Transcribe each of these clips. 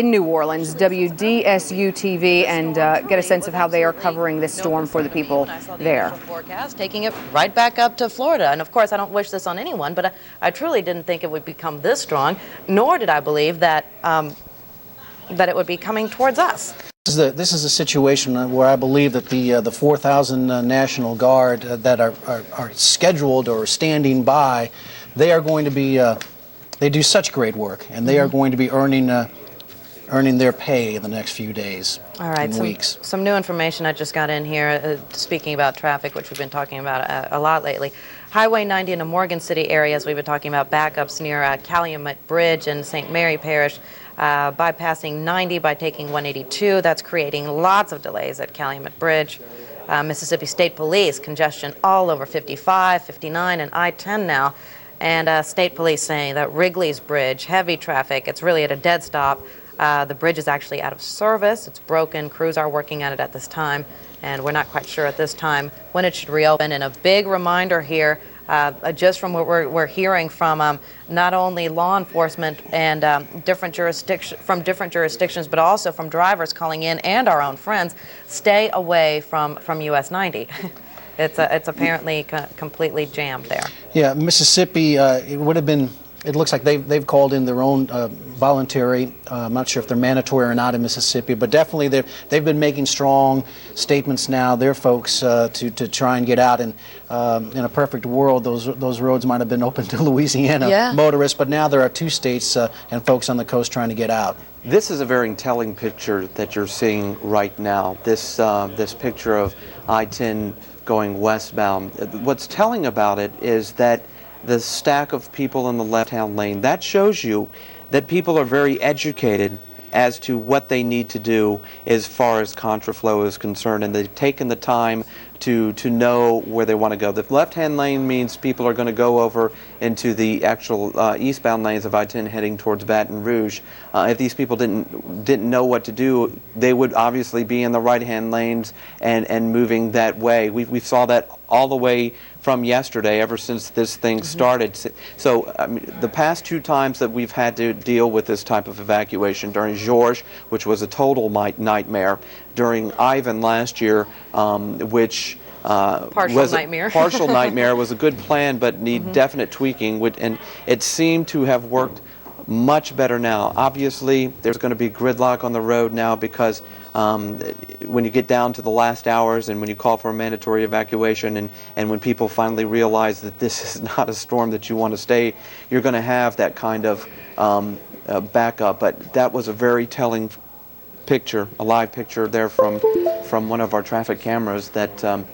In New Orleans, WDSU TV, and get a sense of how they are covering this storm for the people there. Forecast taking it right back up to Florida, and of course I don't wish this on anyone, but I truly didn't think it would become this strong, nor did I believe that that it would be coming towards us. This is a situation where I believe that the 4,000 National Guard that are scheduled or standing by, they are going to be they do such great work, and they are going to be earning their pay in the next few days. All right, and weeks. Some new information I just got in here, speaking about traffic, which we've been talking about a lot lately. Highway 90 in the Morgan City areas, we've been talking about backups near Calumet Bridge in St. Mary Parish, bypassing 90 by taking 182. That's creating lots of delays at Calumet Bridge. Mississippi State Police, congestion all over 55, 59, and I-10 now. And State Police saying that Wrigley's Bridge, heavy traffic, it's really at a dead stop. The bridge is actually out of service. It's broken. Crews are working at it at this time, and we're not quite sure at this time when it should reopen. And a big reminder here, just from what we're hearing from not only law enforcement and different jurisdictions, but also from drivers calling in and our own friends, stay away from US 90. It's apparently completely jammed there. Yeah, Mississippi, it would have been. It looks like they've called in their own voluntary. I'm not sure if they're mandatory or not in Mississippi, but definitely they've been making strong statements now. Their folks to try and get out. And in a perfect world, those roads might have been open to Louisiana motorists, but now there are 2 states and folks on the coast trying to get out. This is a very telling picture that you're seeing right now. This picture of I-10 going westbound. What's telling about it is that the stack of people in the left-hand lane, that shows you that people are very educated as to what they need to do as far as contraflow is concerned, and they've taken the time to know where they want to go. The left-hand lane means people are going to go over into the actual eastbound lanes of I-10 heading towards Baton Rouge. If these people didn't know what to do, they would obviously be in the right-hand lanes and moving that way. We saw that all the way from yesterday, ever since this thing started. So I mean, the past 2 times that we've had to deal with this type of evacuation, during George, which was a total nightmare, during Ivan last year, which partial nightmare, was a good plan but need definite tweaking, and it seemed to have worked much better now. Obviously, there's going to be gridlock on the road now because when you get down to the last hours and when you call for a mandatory evacuation and when people finally realize that this is not a storm that you want to stay, you're going to have that kind of backup. But that was a very telling picture, a live picture there from one of our traffic cameras that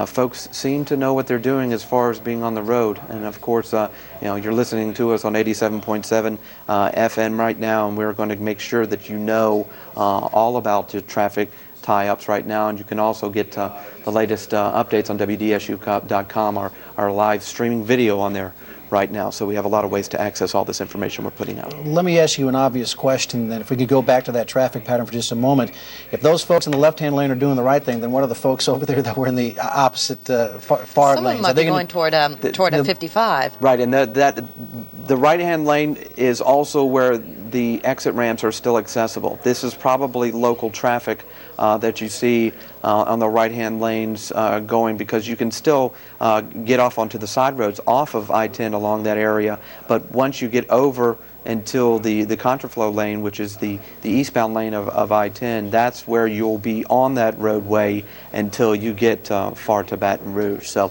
folks seem to know what they're doing as far as being on the road. And of course, you know, you're listening to us on 87.7 FM right now, and we're going to make sure that you know all about the traffic tie-ups right now. And you can also get the latest updates on WDSU.com, our live streaming video on there right now. So we have a lot of ways to access all this information we're putting out. Let me ask you an obvious question then. If we could go back to that traffic pattern for just a moment. If those folks in the left-hand lane are doing the right thing, then what are the folks over there that were in the opposite far lanes? Some of them might be going toward a 55. Right, and the right-hand lane is also where the exit ramps are still accessible. This is probably local traffic that you see on the right-hand lanes going, because you can still get off onto the side roads off of I-10 along that area, but once you get over until the contraflow lane, which is the eastbound lane of I-10, that's where you'll be on that roadway until you get far to Baton Rouge. So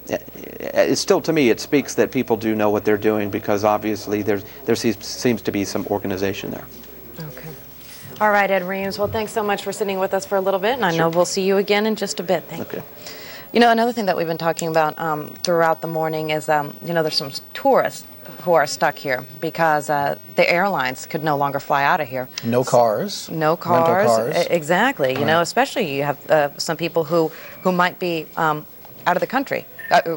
it's still, to me, it speaks that people do know what they're doing, because obviously there seems to be some organization there. Okay. All right, Ed Reams, well, thanks so much for sitting with us for a little bit, and I know we'll see you again in just a bit. Thank you. You know, another thing that we've been talking about throughout the morning is, you know, there's some tourists who are stuck here because the airlines could no longer fly out of here. No cars. No cars. Rental cars. Exactly. You know, especially you have some people who might be out of the country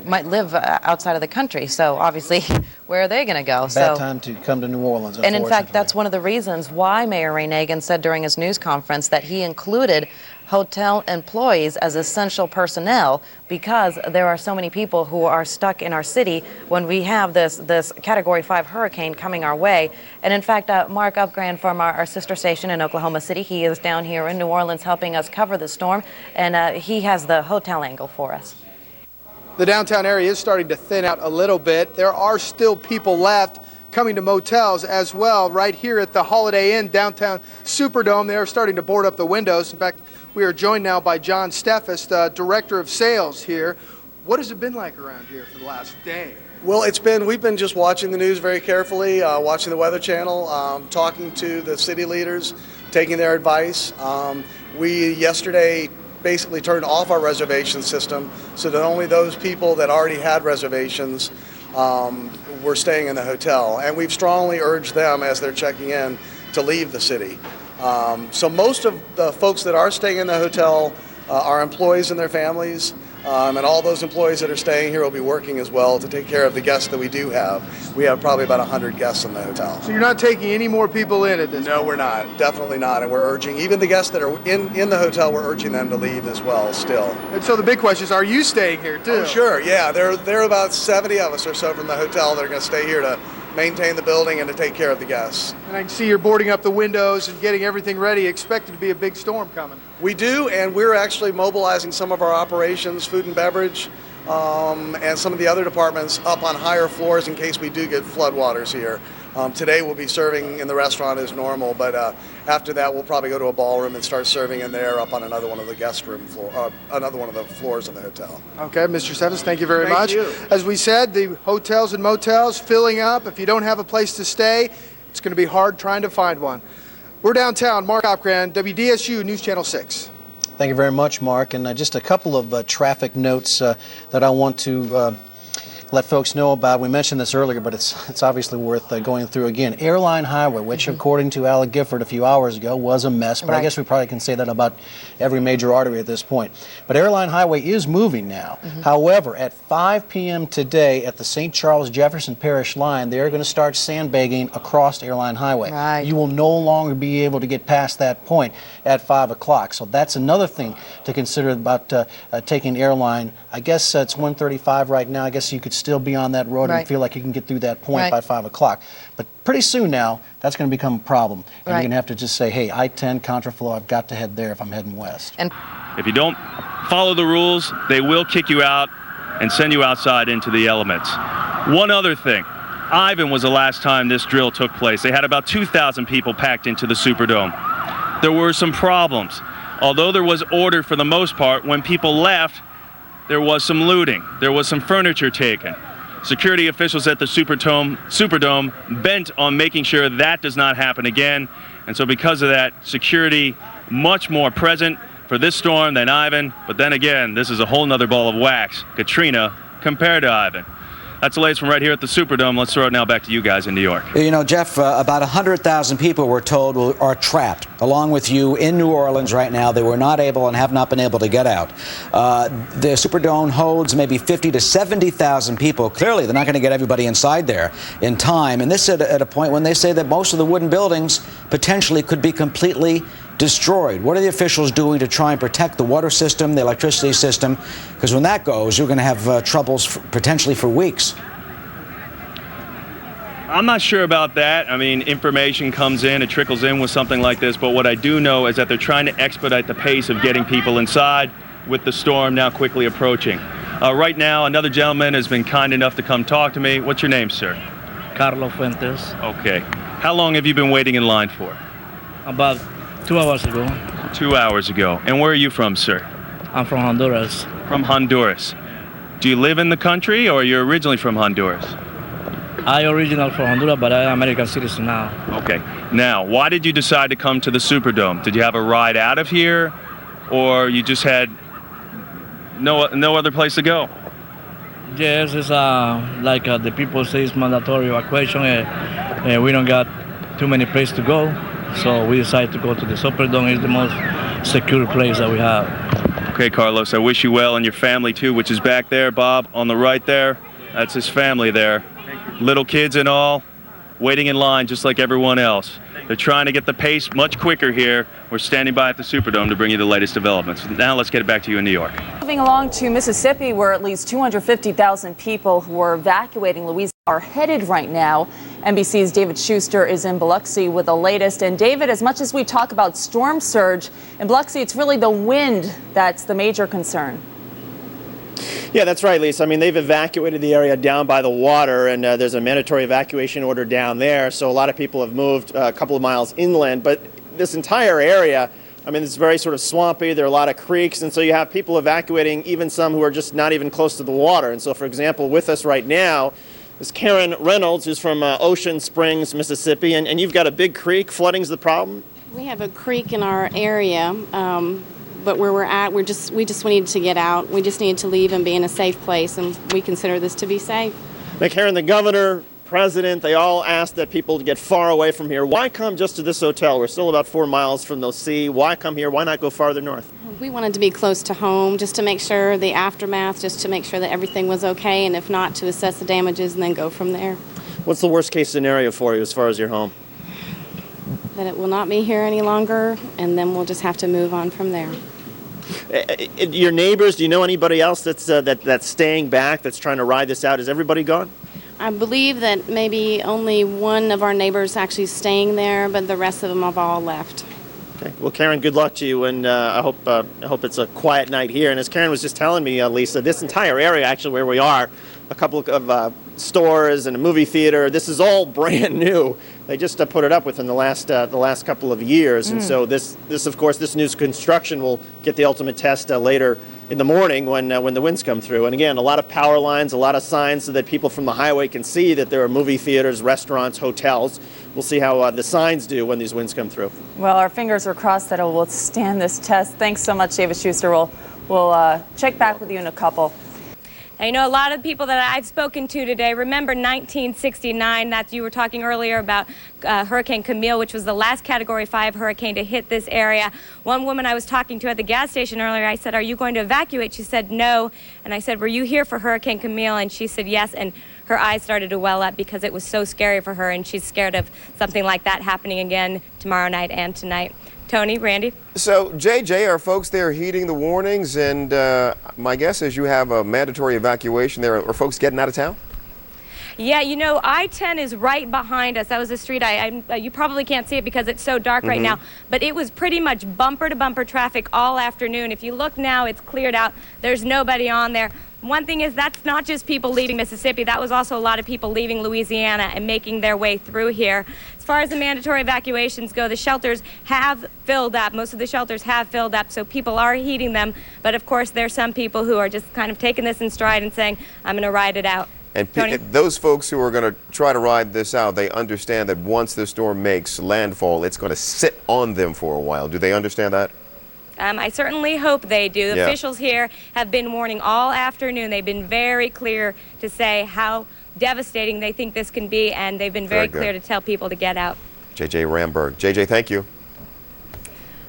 might live outside of the country. So obviously, where are they going to go? Bad time to come to New Orleans, And in fact, unfortunately. that's one of the reasons why Mayor Ray Nagin said during his news conference that he included hotel employees as essential personnel, because there are so many people who are stuck in our city when we have this Category 5 hurricane coming our way. And in fact, Mark Upgran from our sister station in Oklahoma City, he is down here in New Orleans helping us cover the storm, and he has the hotel angle for us. The downtown area is starting to thin out a little bit. There are still people left coming to motels as well. Right here at the Holiday Inn downtown Superdome, they are starting to board up the windows. In fact, we are joined now by John Steffes, the Director of Sales here. What has it been like around here for the last day? Well, we've been just watching the news very carefully, watching the Weather Channel, talking to the city leaders, taking their advice. We yesterday basically turned off our reservation system so that only those people that already had reservations were staying in the hotel. And we've strongly urged them as they're checking in to leave the city. So most of the folks that are staying in the hotel are employees and their families. And all those employees that are staying here will be working as well to take care of the guests that we do have. We have probably about 100 guests in the hotel. So you're not taking any more people in at this point? No, we're not. Definitely not. And we're urging, even the guests that are in the hotel, we're urging them to leave as well still. And so the big question is, are you staying here too? Oh, sure. Yeah, there are about 70 of us or so from the hotel that are going to stay here to maintain the building and to take care of the guests. And I can see you're boarding up the windows and getting everything ready, expected to be a big storm coming. We do, and we're actually mobilizing some of our operations, food and beverage, and some of the other departments up on higher floors in case we do get floodwaters here. Today we'll be serving in the restaurant as normal, but after that we'll probably go to a ballroom and start serving in there up on another one of the guest room floor, another one of the floors of the hotel. Okay, Mr. Steffes, thank you very Thank much. you. As we said, the hotels and motels filling up. If you don't have a place to stay, it's going to be hard trying to find one. We're downtown. Mark Opgran, WDSU News Channel 6. Thank you very much, Mark. And just a couple of traffic notes that I want to let folks know about. We mentioned this earlier, but it's obviously worth going through again. Airline Highway, which according to Alec Gifford a few hours ago was a mess, but I guess we probably can say that about every major artery at this point. But Airline Highway is moving now. However, at 5 p.m. today at the St. Charles Jefferson Parish line, they're going to start sandbagging across Airline Highway. Right. You will no longer be able to get past that point at 5 o'clock. So that's another thing to consider about taking Airline. I guess it's 1:35 right now. I guess you could still be on that road and feel like you can get through that point by 5 o'clock. But pretty soon now, that's going to become a problem. And you're going to have to just say, hey, I-10 contraflow, I've got to head there if I'm heading west. And if you don't follow the rules, they will kick you out and send you outside into the elements. One other thing. Ivan was the last time this drill took place. They had about 2,000 people packed into the Superdome. There were some problems. Although there was order for the most part, when people left, there was some looting. There was some furniture taken. Security officials at the Superdome bent on making sure that does not happen again. And so because of that, security much more present for this storm than Ivan. But then again, this is a whole nother ball of wax, Katrina, compared to Ivan. That's the latest from right here at the Superdome. Let's throw it now back to you guys in New York. You know, Jeff, about 100,000 people, we're told, are trapped, along with you, in New Orleans right now. They were not able and have not been able to get out. The Superdome holds maybe 50 to 70,000 people. Clearly, they're not going to get everybody inside there in time. And this at a point when they say that most of the wooden buildings potentially could be completely destroyed. What are the officials doing to try and protect the water system, the electricity system? Because when that goes, you're going to have troubles potentially for weeks. I'm not sure about that. I mean, information comes in, it trickles in with something like this, but what I do know is that they're trying to expedite the pace of getting people inside with the storm now quickly approaching. Right now, another gentleman has been kind enough to come talk to me. What's your name, sir? Carlos Fuentes. Okay. How long have you been waiting in line for? About 2 hours ago. 2 hours ago. And where are you from, sir? I'm from Honduras. From Honduras. Do you live in the country, or you're originally from Honduras? I original from Honduras, but I'm American citizen now. Okay. Now, why did you decide to come to the Superdome? Did you have a ride out of here, or you just had no other place to go? Yes, it's like the people say it's mandatory evacuation. We don't got too many places to go, so we decided to go to the Superdome. It's the most secure place that we have. Okay, Carlos, I wish you well, and your family too, which is back there. Bob, on the right there, that's his family there. Little kids and all, waiting in line just like everyone else. They're trying to get the pace much quicker here. We're standing by at the Superdome to bring you the latest developments. Now let's get it back to you in New York. Moving along to Mississippi, where at least 250,000 people who are evacuating Louisiana are headed right now. NBC's David Schuster is in Biloxi with the latest. And David, as much as we talk about storm surge, in Biloxi, it's really the wind that's the major concern. Yeah, that's right, Lisa. I mean, they've evacuated the area down by the water, and there's a mandatory evacuation order down there. So a lot of people have moved a couple of miles inland. But this entire area, I mean, it's very sort of swampy. There are a lot of creeks, and so you have people evacuating, even some who are just not even close to the water. And so, for example, with us right now is Karen Reynolds, who's from Ocean Springs, Mississippi, and you've got a big creek. Flooding's the problem? We have a creek in our area, but where we're at, we just need to get out. We just need to leave and be in a safe place, and we consider this to be safe. Now, Karen, the governor, president, they all asked that people to get far away from here. Why come just to this hotel? We're still about 4 miles from the sea. Why come here? Why not go farther north? We wanted to be close to home, just to make sure the aftermath, just to make sure that everything was okay, and if not, to assess the damages and then go from there. What's the worst case scenario for you as far as your home? That it will not be here any longer, and then we'll just have to move on from there. Your neighbors, do you know anybody else that's staying back, that's trying to ride this out? Is everybody gone? I believe that maybe only one of our neighbors actually staying there, but the rest of them have all left. Okay. Well, Karen, good luck to you, and I hope it's a quiet night here. And as Karen was just telling me, Lisa, this entire area, actually, where we are, a couple of stores and a movie theater, this is all brand new. They just put it up within the last couple of years, and so this of course, this new construction will get the ultimate test later in the morning when the winds come through. And again, a lot of power lines, a lot of signs so that people from the highway can see that there are movie theaters, restaurants, hotels. We'll see how the signs do when these winds come through. Well, our fingers are crossed that it will stand this test. Thanks so much, David Schuster. We'll check back with you in a couple. I know a lot of people that I've spoken to today remember 1969, that you were talking earlier about Hurricane Camille, which was the last Category 5 hurricane to hit this area. One woman I was talking to at the gas station earlier, I said, "Are you going to evacuate?" She said, "No." And I said, "Were you here for Hurricane Camille?" And she said, "Yes." And her eyes started to well up because it was so scary for her, and she's scared of something like that happening again tomorrow night and tonight. Tony, Randy? So, JJ, are folks there heeding the warnings? And my guess is you have a mandatory evacuation there. Are folks getting out of town? Yeah, you know, I-10 is right behind us. That was the street. You probably can't see it because it's so dark right now, but it was pretty much bumper-to-bumper traffic all afternoon. If you look now, it's cleared out. There's nobody on there. One thing is, that's not just people leaving Mississippi. That was also a lot of people leaving Louisiana and making their way through here. As far as the mandatory evacuations go, the shelters have filled up. Most of the shelters have filled up, so people are heeding them. But of course, there's some people who are just kind of taking this in stride and saying, "I'm going to ride it out." And those folks who are going to try to ride this out, they understand that once the storm makes landfall, it's going to sit on them for a while. Do they understand that? I certainly hope they do. The officials here have been warning all afternoon. They've been very clear to say how devastating they think this can be, and they've been very clear to tell people to get out. JJ Ramberg. JJ, thank you.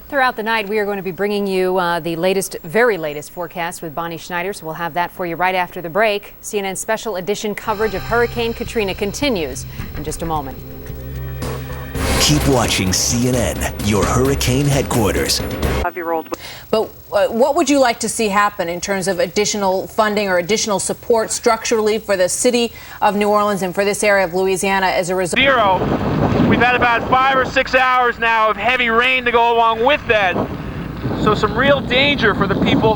Throughout the night, we are going to be bringing you the latest, very latest forecast with Bonnie Schneider, so we'll have that for you right after the break. CNN's special edition coverage of Hurricane Katrina continues in just a moment. Keep watching CNN, your hurricane headquarters. 5-year-old. But what would you like to see happen in terms of additional funding or additional support structurally for the city of New Orleans and for this area of Louisiana as a result? Zero. We've had about 5 or 6 hours now of heavy rain to go along with that. So some real danger for the people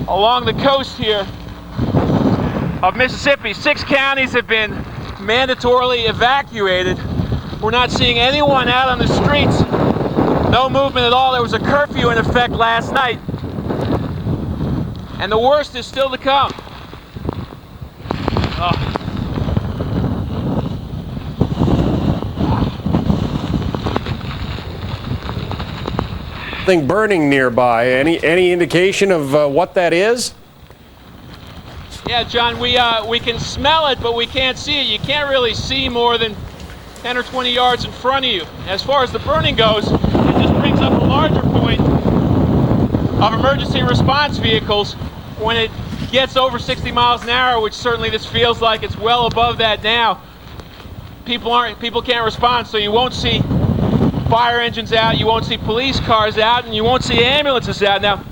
along the coast here of Mississippi. 6 counties have been mandatorily evacuated. We're not seeing anyone out on the streets. No movement at all. There was a curfew in effect last night. And the worst is still to come. Something burning nearby. Any indication of what that is? Yeah, John, we can smell it, but we can't see it. You can't really see more than 10 or 20 yards in front of you. As far as the burning goes, it just brings up a larger point of emergency response vehicles when it gets over 60 miles an hour, which certainly this feels like it's well above that now. People can't respond, so you won't see fire engines out, you won't see police cars out, and you won't see ambulances out. Now,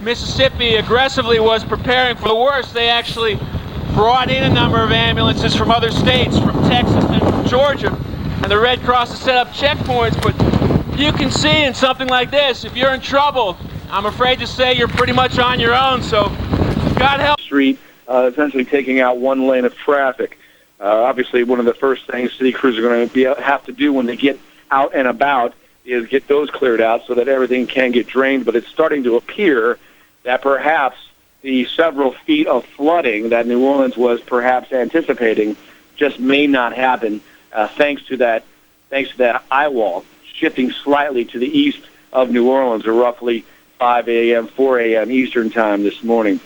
Mississippi aggressively was preparing for the worst. They actually brought in a number of ambulances from other states, from Texas and from Georgia, and the Red Cross has set up checkpoints. But you can see in something like this, if you're in trouble, I'm afraid to say you're pretty much on your own, so God help. Street, essentially taking out one lane of traffic. Obviously, one of the first things city crews are going to have to do when they get out and about is get those cleared out so that everything can get drained. But it's starting to appear that perhaps the several feet of flooding that New Orleans was perhaps anticipating just may not happen, thanks to that eye wall shifting slightly to the east of New Orleans, or roughly 5 a.m., 4 a.m. Eastern time this morning.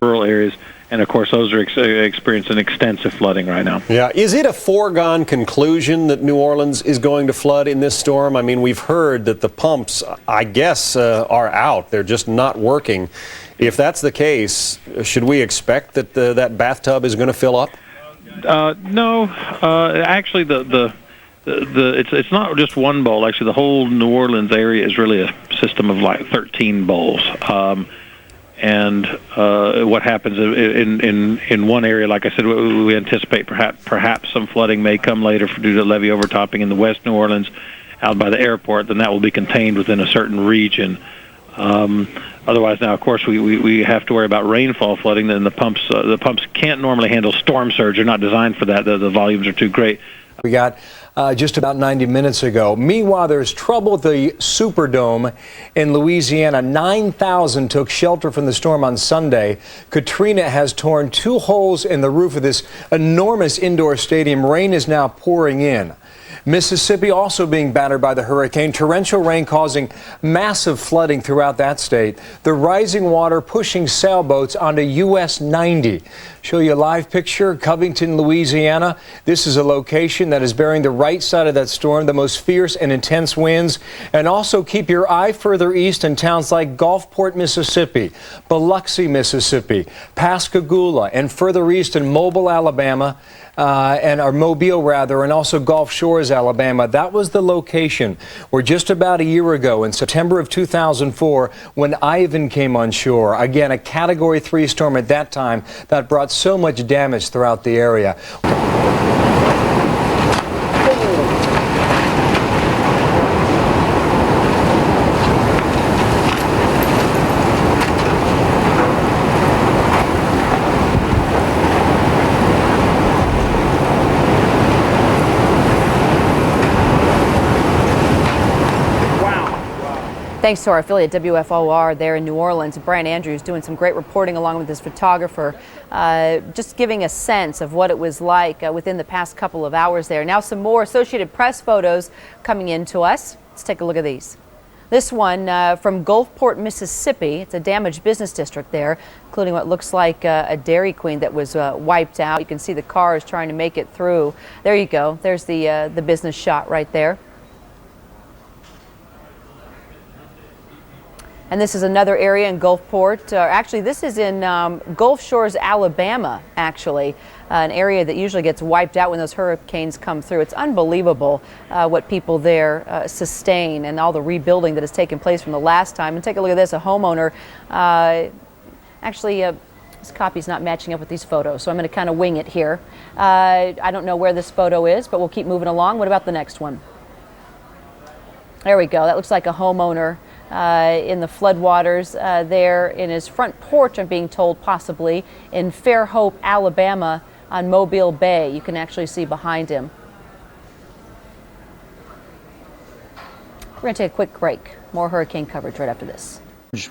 Rural areas, and of course those are experiencing extensive flooding right now. Yeah, is it a foregone conclusion that New Orleans is going to flood in this storm? I mean, we've heard that the pumps, I guess, are out. They're just not working. If that's the case, should we expect that that bathtub is going to fill up? No, actually, it's not just one bowl. Actually, the whole New Orleans area is really a system of like 13 bowls. And what happens in one area, like I said, we anticipate perhaps some flooding may come later due to levee overtopping in the West New Orleans, out by the airport. Then that will be contained within a certain region. Otherwise, now of course we have to worry about rainfall flooding. Then the pumps can't normally handle storm surge. They're not designed for that. The volumes are too great. We got just about 90 minutes ago. Meanwhile, there's trouble at the Superdome in Louisiana. 9,000 took shelter from the storm on Sunday. Katrina has torn 2 holes in the roof of this enormous indoor stadium. Rain is now pouring in. Mississippi also being battered by the hurricane. Torrential rain causing massive flooding throughout that state. The rising water pushing sailboats onto US 90. Show you a live picture, Covington, Louisiana. This is a location that is bearing the right side of that storm, the most fierce and intense winds. And also keep your eye further east in towns like Gulfport, Mississippi, Biloxi, Mississippi, Pascagoula, and further east in Mobile, Alabama. Mobile rather, and also Gulf Shores, Alabama. That was the location where just about a year ago, in September of 2004, when Ivan came on shore. Again, a Category 3 storm at that time that brought so much damage throughout the area. Thanks to our affiliate WFOR there in New Orleans. Brian Andrews doing some great reporting along with his photographer, just giving a sense of what it was like within the past couple of hours there. Now some more Associated Press photos coming in to us. Let's take a look at these. This one from Gulfport, Mississippi. It's a damaged business district there, including what looks like a Dairy Queen that was wiped out. You can see the cars trying to make it through. There you go. There's the business shot right there. And this is another area in Gulfport. Actually, this is in Gulf Shores, Alabama, actually, an area that usually gets wiped out when those hurricanes come through. It's unbelievable what people there sustain and all the rebuilding that has taken place from the last time. And take a look at this, a homeowner. Actually, this copy's not matching up with these photos, so I'm going to kind of wing it here. I don't know where this photo is, but we'll keep moving along. What about the next one? There we go. That looks like a homeowner in the floodwaters there in his front porch, I'm being told, possibly in Fairhope, Alabama on Mobile Bay. You can actually see behind him. We're going to take a quick break. More hurricane coverage right after this.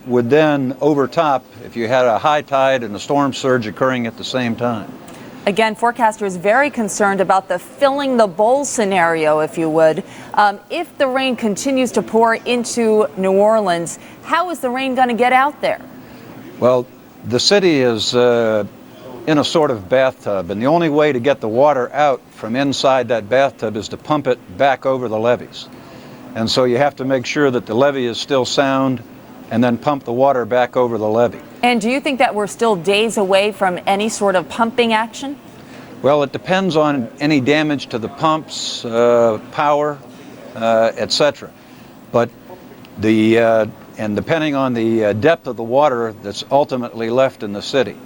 Would then overtop if you had a high tide and a storm surge occurring at the same time. Again, forecasters very concerned about the filling the bowl scenario, if you would. If the rain continues to pour into New Orleans, how is the rain going to get out there? Well, the city is in a sort of bathtub, and the only way to get the water out from inside that bathtub is to pump it back over the levees. And so you have to make sure that the levee is still sound, and then pump the water back over the levee. And do you think that we're still days away from any sort of pumping action? Well, it depends on any damage to the pumps, power, etc. But and depending on the depth of the water that's ultimately left in the city,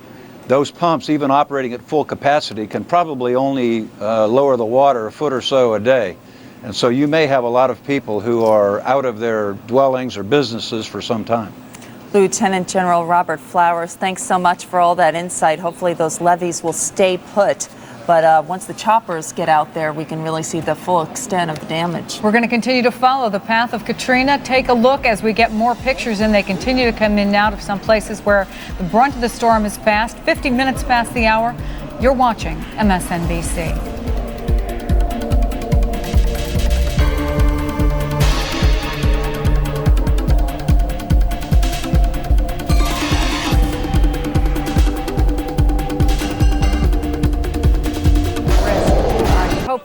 those pumps, even operating at full capacity, can probably only lower the water a foot or so a day. And so you may have a lot of people who are out of their dwellings or businesses for some time. Lieutenant General Robert Flowers, thanks so much for all that insight. Hopefully those levees will stay put. But once the choppers get out there, we can really see the full extent of the damage. We're going to continue to follow the path of Katrina. Take a look as we get more pictures in. They continue to come in and out of some places where the brunt of the storm is past. 50 minutes past the hour. You're watching MSNBC.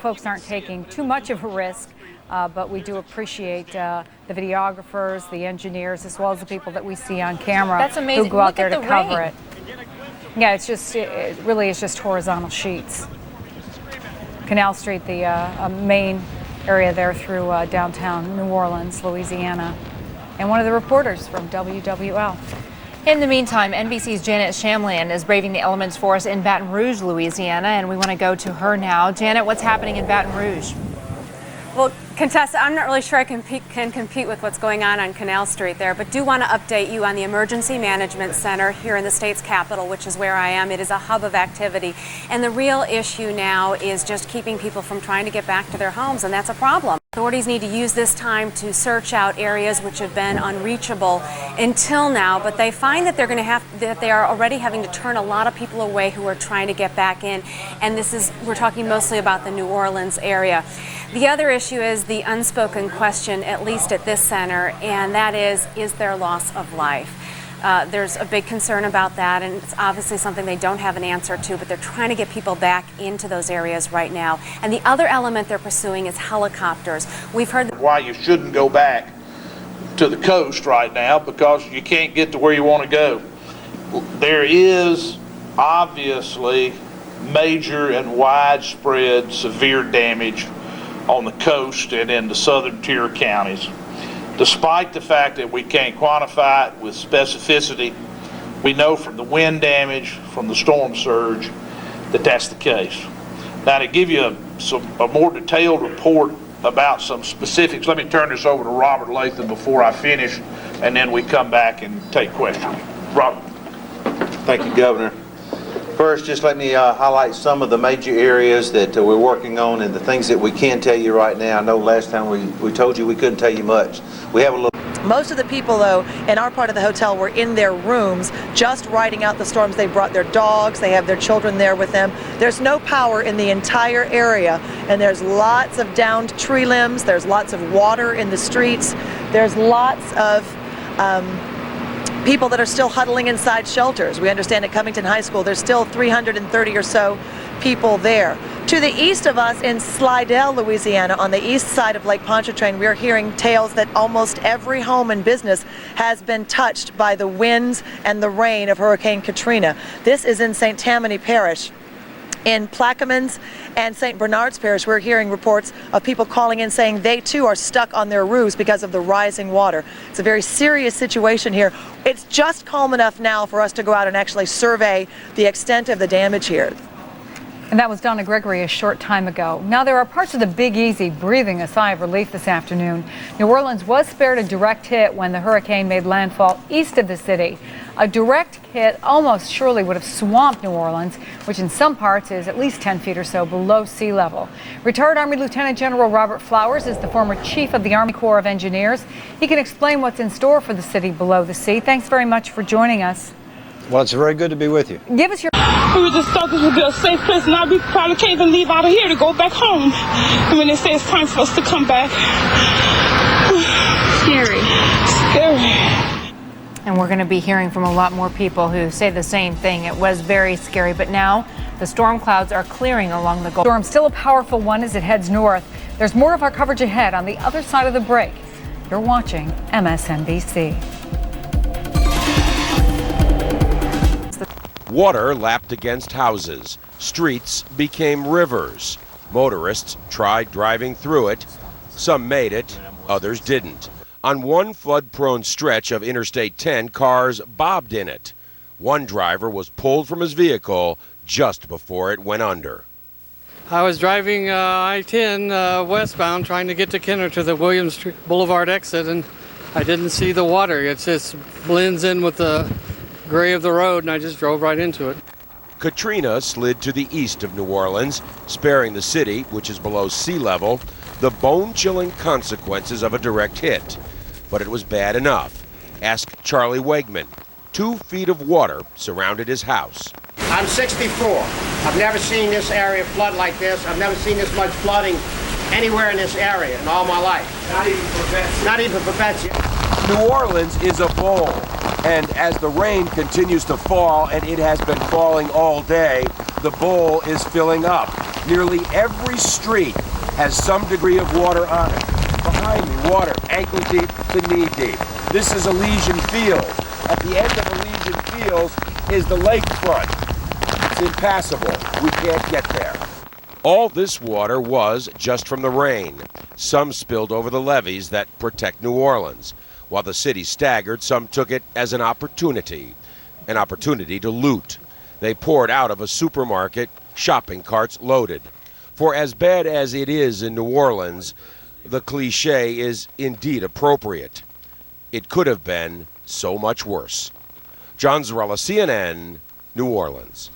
Folks aren't taking too much of a risk, but we do appreciate the videographers, the engineers, as well as the people that we see on camera. That's amazing. Who go out Look there at to the cover rain. it. Yeah, it really is just horizontal sheets. Canal Street, the main area there through downtown New Orleans, Louisiana, and one of the reporters from WWL. In the meantime, NBC's Janet Shamlian is braving the elements for us in Baton Rouge, Louisiana, and we want to go to her now. Janet, what's happening in Baton Rouge? Well, Contessa, I'm not really sure I can compete with what's going on Canal Street there, but do want to update you on the Emergency Management Center here in the state's capital, which is where I am. It is a hub of activity, and the real issue now is just keeping people from trying to get back to their homes, and that's a problem. Authorities need to use this time to search out areas which have been unreachable until now, but they find that they are already having to turn a lot of people away who are trying to get back in, and we're talking mostly about the New Orleans area. The other issue is the unspoken question, at least at this center, and that is there loss of life? There's a big concern about that, and it's obviously something they don't have an answer to, but they're trying to get people back into those areas right now. And the other element they're pursuing is helicopters. We've heard why you shouldn't go back to the coast right now, because you can't get to where you want to go. There is obviously major and widespread severe damage on the coast and in the southern tier counties. Despite the fact that we can't quantify it with specificity, we know from the wind damage, from the storm surge, that that's the case. Now, to give you a more detailed report about some specifics, let me turn this over to Robert Latham before I finish, and then we come back and take questions. Robert. Thank you, Governor. First, just let me highlight some of the major areas that we're working on and the things that we can tell you right now. I know last time we told you we couldn't tell you much. We have a little. Most of the people, though, in our part of the hotel were in their rooms just riding out the storms. They brought their dogs, they have their children there with them. There's no power in the entire area, and there's lots of downed tree limbs, there's lots of water in the streets, there's lots of people that are still huddling inside shelters. We understand at Covington High School there's still 330 or so people there. To the east of us in Slidell, Louisiana, on the east side of Lake Pontchartrain, we're hearing tales that almost every home and business has been touched by the winds and the rain of Hurricane Katrina. This is in St. Tammany Parish. In Plaquemines and St. Bernard's Parish, we're hearing reports of people calling in saying they too are stuck on their roofs because of the rising water. It's a very serious situation here. It's just calm enough now for us to go out and actually survey the extent of the damage here. And that was Donna Gregory a short time ago. Now, there are parts of the Big Easy breathing a sigh of relief this afternoon. New Orleans was spared a direct hit when the hurricane made landfall east of the city. A direct hit almost surely would have swamped New Orleans, which in some parts is at least 10 feet or so below sea level. Retired Army Lieutenant General Robert Flowers is the former chief of the Army Corps of Engineers. He can explain what's in store for the city below the sea. Thanks very much for joining us. Well, it's very good to be with you. Give us your... We were just thought this would be a safe place, and we probably can't even leave out of here to go back home. And when they say it's time for us to come back, scary. And we're going to be hearing from a lot more people who say the same thing. It was very scary, but now the storm clouds are clearing along the Gulf. Storm still a powerful one as it heads north. There's more of our coverage ahead on the other side of the break. You're watching MSNBC. Water lapped against houses. Streets became rivers. Motorists tried driving through it. Some made it, others didn't. On one flood-prone stretch of Interstate 10, cars bobbed in it. One driver was pulled from his vehicle just before it went under. I was driving I-10 westbound trying to get to Kenner to the Williams Boulevard exit, and I didn't see the water. It just blends in with the gray of the road, and I just drove right into it. Katrina slid to the east of New Orleans, sparing the city, which is below sea level, the bone-chilling consequences of a direct hit. But it was bad enough. Ask Charlie Wegman. 2 feet of water surrounded his house. I'm 64. I've never seen this area flood like this. I've never seen this much flooding anywhere in this area in all my life. Not even for Betsy. Not even for Betsy. New Orleans is a bowl, and as the rain continues to fall, and it has been falling all day, the bowl is filling up. Nearly every street has some degree of water on it. Behind me, water ankle deep to knee deep. This is Elysian Field. At the end of Elysian Fields is the lakefront. It's impassable. We can't get there. All this water was just from the rain. Some spilled over the levees that protect New Orleans. While the city staggered, some took it as an opportunity to loot. They poured out of a supermarket, shopping carts loaded. For as bad as it is in New Orleans, the cliche is indeed appropriate. It could have been so much worse. John Zarella, CNN, New Orleans.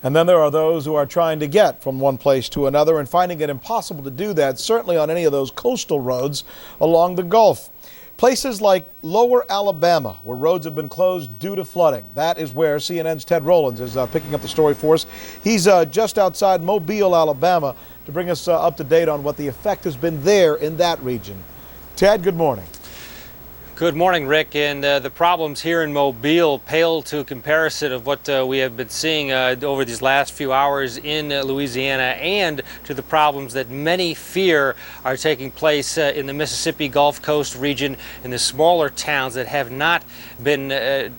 And then there are those who are trying to get from one place to another and finding it impossible to do that, certainly on any of those coastal roads along the Gulf. Places like lower Alabama, where roads have been closed due to flooding. That is where CNN's Ted Rowlands is picking up the story for us. He's just outside Mobile, Alabama, to bring us up to date on what the effect has been there in that region. Ted, good morning. Good morning, Rick. And the problems here in Mobile pale to comparison of what we have been seeing over these last few hours in Louisiana, and to the problems that many fear are taking place in the Mississippi Gulf Coast region, in the smaller towns that have not been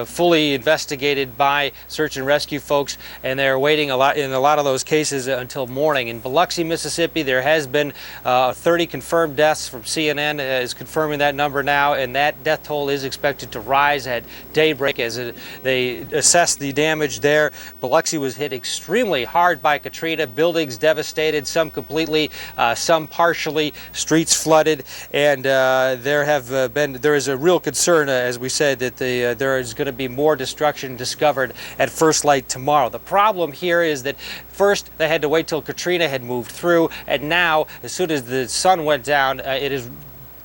fully investigated by search and rescue folks, and they're waiting in a lot of those cases until morning. In Biloxi, Mississippi, there has been 30 confirmed deaths. From CNN is confirming that number now, and that death toll is expected to rise at daybreak as they assess the damage there. Biloxi was hit extremely hard by Katrina. Buildings devastated, some completely, some partially, streets flooded, and there is a real concern, as we said, that there is going to be more destruction discovered at first light tomorrow. The problem here is that first they had to wait till Katrina had moved through, and now, as soon as the sun went down, it is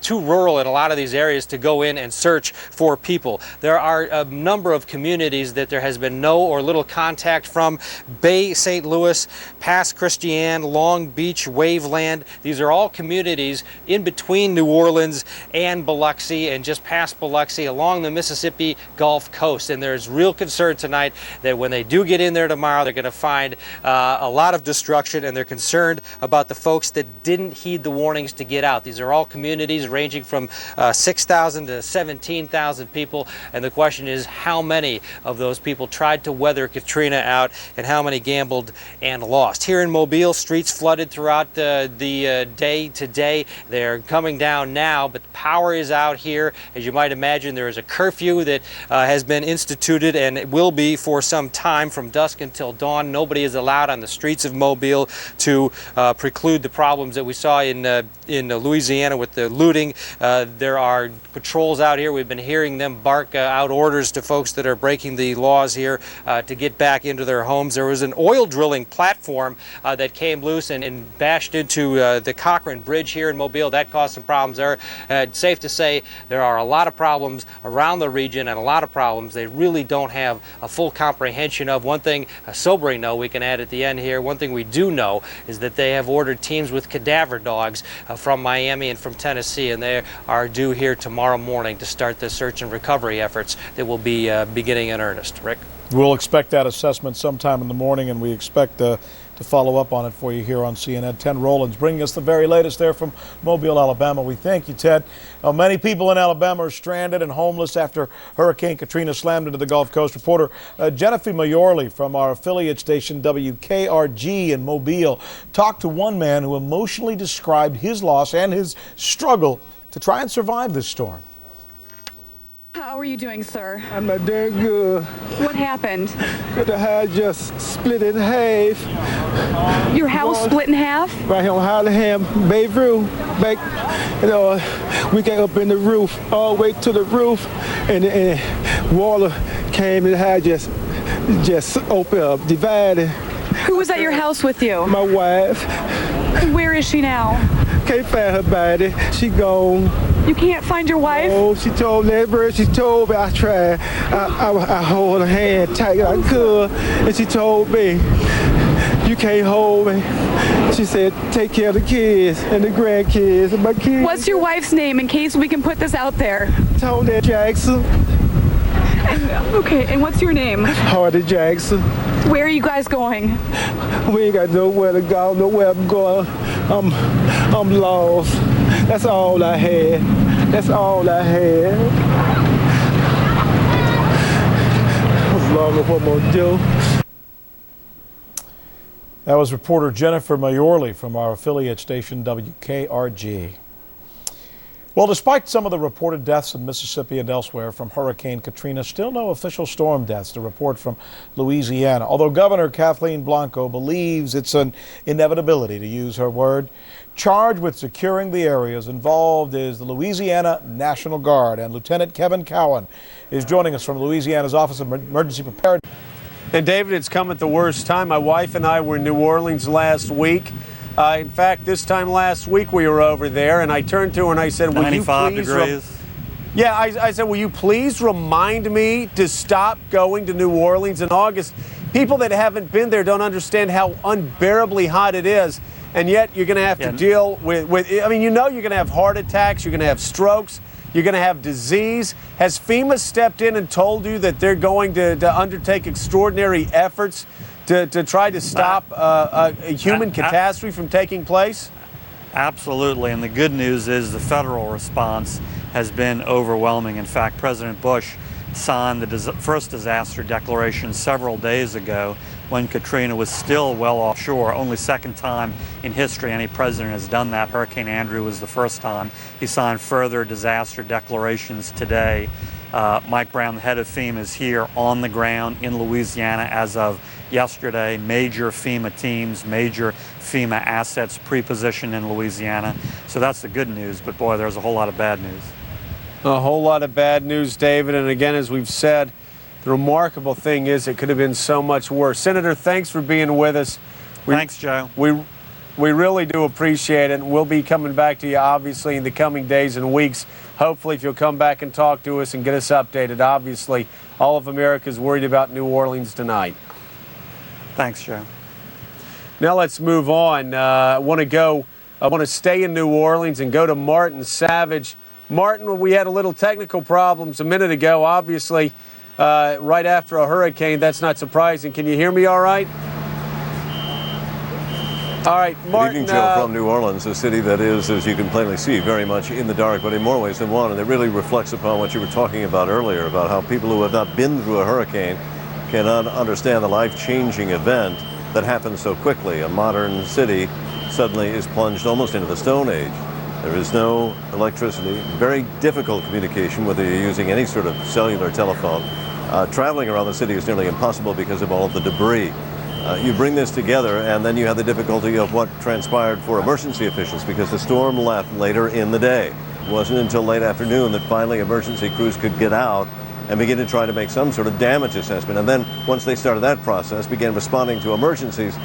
too rural in a lot of these areas to go in and search for people. There are a number of communities that there has been no or little contact from. Bay St. Louis, Pass Christian, Long Beach, Waveland. These are all communities in between New Orleans and Biloxi, and just past Biloxi along the Mississippi Gulf Coast. And there's real concern tonight that when they do get in there tomorrow, they're going to find a lot of destruction, and they're concerned about the folks that didn't heed the warnings to get out. These are all communities ranging from 6,000 to 17,000 people, and the question is how many of those people tried to weather Katrina out and how many gambled and lost. Here in Mobile, streets flooded throughout the day today. They're coming down now, but the power is out here. As you might imagine, there is a curfew that has been instituted, and it will be for some time from dusk until dawn. Nobody is allowed on the streets of Mobile to preclude the problems that we saw in Louisiana with the looting. There are patrols out here. We've been hearing them bark out orders to folks that are breaking the laws here to get back into their homes. There was an oil drilling platform that came loose and bashed into the Cochran Bridge here in Mobile. That caused some problems there. It's safe to say there are a lot of problems around the region, and a lot of problems they really don't have a full comprehension of. One thing, a sobering note we can add at the end here, one thing we do know is that they have ordered teams with cadaver dogs from Miami and from Tennessee, and they are due here tomorrow morning to start the search and recovery efforts that will be beginning in earnest. Rick? We'll expect that assessment sometime in the morning, and we expect to to follow up on it for you here on CNN. Ted Rowlands bringing us the very latest there from Mobile, Alabama. We thank you, Ted. Many people in Alabama are stranded and homeless after Hurricane Katrina slammed into the Gulf Coast. Reporter Jennifer Mayorley from our affiliate station WKRG in Mobile talked to one man who emotionally described his loss and his struggle to try and survive this storm. How are you doing, sir? I'm not doing good. What happened? The house just split in half. Your house split in half? Right here on Hollingham, Bayview. We got up in the roof, all the way to the roof, and water came and the house just opened up, divided. Who was at your house with you? My wife. Where is she now? Can't find her body. She gone. You can't find your wife? Oh, she told me everywhere she told me. I tried. I hold her hand tight as I could, and she told me, "You can't hold me." She said, "Take care of the kids and the grandkids and my kids." What's your wife's name in case we can put this out there? Tony Jackson. Okay, and what's your name? Hardy Jackson. Where are you guys going? We ain't got nowhere to go, nowhere I'm going. I'm lost. That's all I had. That's all I had. As long as what I'm gonna do. That was reporter Jennifer Mayorley from our affiliate station WKRG. Well, despite some of the reported deaths in Mississippi and elsewhere from Hurricane Katrina, still no official storm deaths to report from Louisiana. Although Governor Kathleen Blanco believes it's an inevitability, to use her word. Charged with securing the areas involved is the Louisiana National Guard, and Lieutenant Kevin Cowan is joining us from Louisiana's Office of Emergency Preparedness. And David, it's come at the worst time. My wife and I were in New Orleans last week. In fact, this time last week we were over there, and I turned to her and I said, "Will you please?" 95 degrees. Yeah, I said, "Will you please remind me to stop going to New Orleans in August?" People that haven't been there don't understand how unbearably hot it is, and yet you're going to have to deal with. I mean, you're going to have heart attacks, you're going to have strokes, you're going to have disease. Has FEMA stepped in and told you that they're going to undertake extraordinary efforts to try to stop a human catastrophe from taking place? Absolutely, and the good news is the federal response has been overwhelming. In fact, President Bush signed the first disaster declaration several days ago when Katrina was still well offshore. Only second time in history any president has done that. Hurricane Andrew was the first time. He signed further disaster declarations today. Mike Brown, the head of FEMA, is here on the ground in Louisiana as of yesterday. Major FEMA teams, major FEMA assets pre-positioned in Louisiana. So that's the good news, but boy, there's a whole lot of bad news. A whole lot of bad news, David, and again, as we've said, the remarkable thing is it could have been so much worse. Senator, thanks for being with us. Thanks, Joe. We really do appreciate it, and we'll be coming back to you, obviously, in the coming days and weeks. Hopefully, if you'll come back and talk to us and get us updated. Obviously, all of America is worried about New Orleans tonight. Thanks, Joe. Now let's move on. I want to stay in New Orleans and go to Martin Savage. Martin, we had a little technical problems a minute ago, obviously, right after a hurricane. That's not surprising. Can you hear me all right? All right, Martin. Good evening, Joe, from New Orleans, a city that is, as you can plainly see, very much in the dark, but in more ways than one. And it really reflects upon what you were talking about earlier, about how people who have not been through a hurricane cannot understand the life-changing event that happens so quickly. A modern city suddenly is plunged almost into the Stone Age. There is no electricity, very difficult communication, whether you're using any sort of cellular telephone. Traveling around the city is nearly impossible because of all of the debris. You bring this together, and then you have the difficulty of what transpired for emergency officials, because the storm left later in the day. It wasn't until late afternoon that finally emergency crews could get out and begin to try to make some sort of damage assessment. And then once they started that process, began responding to emergencies,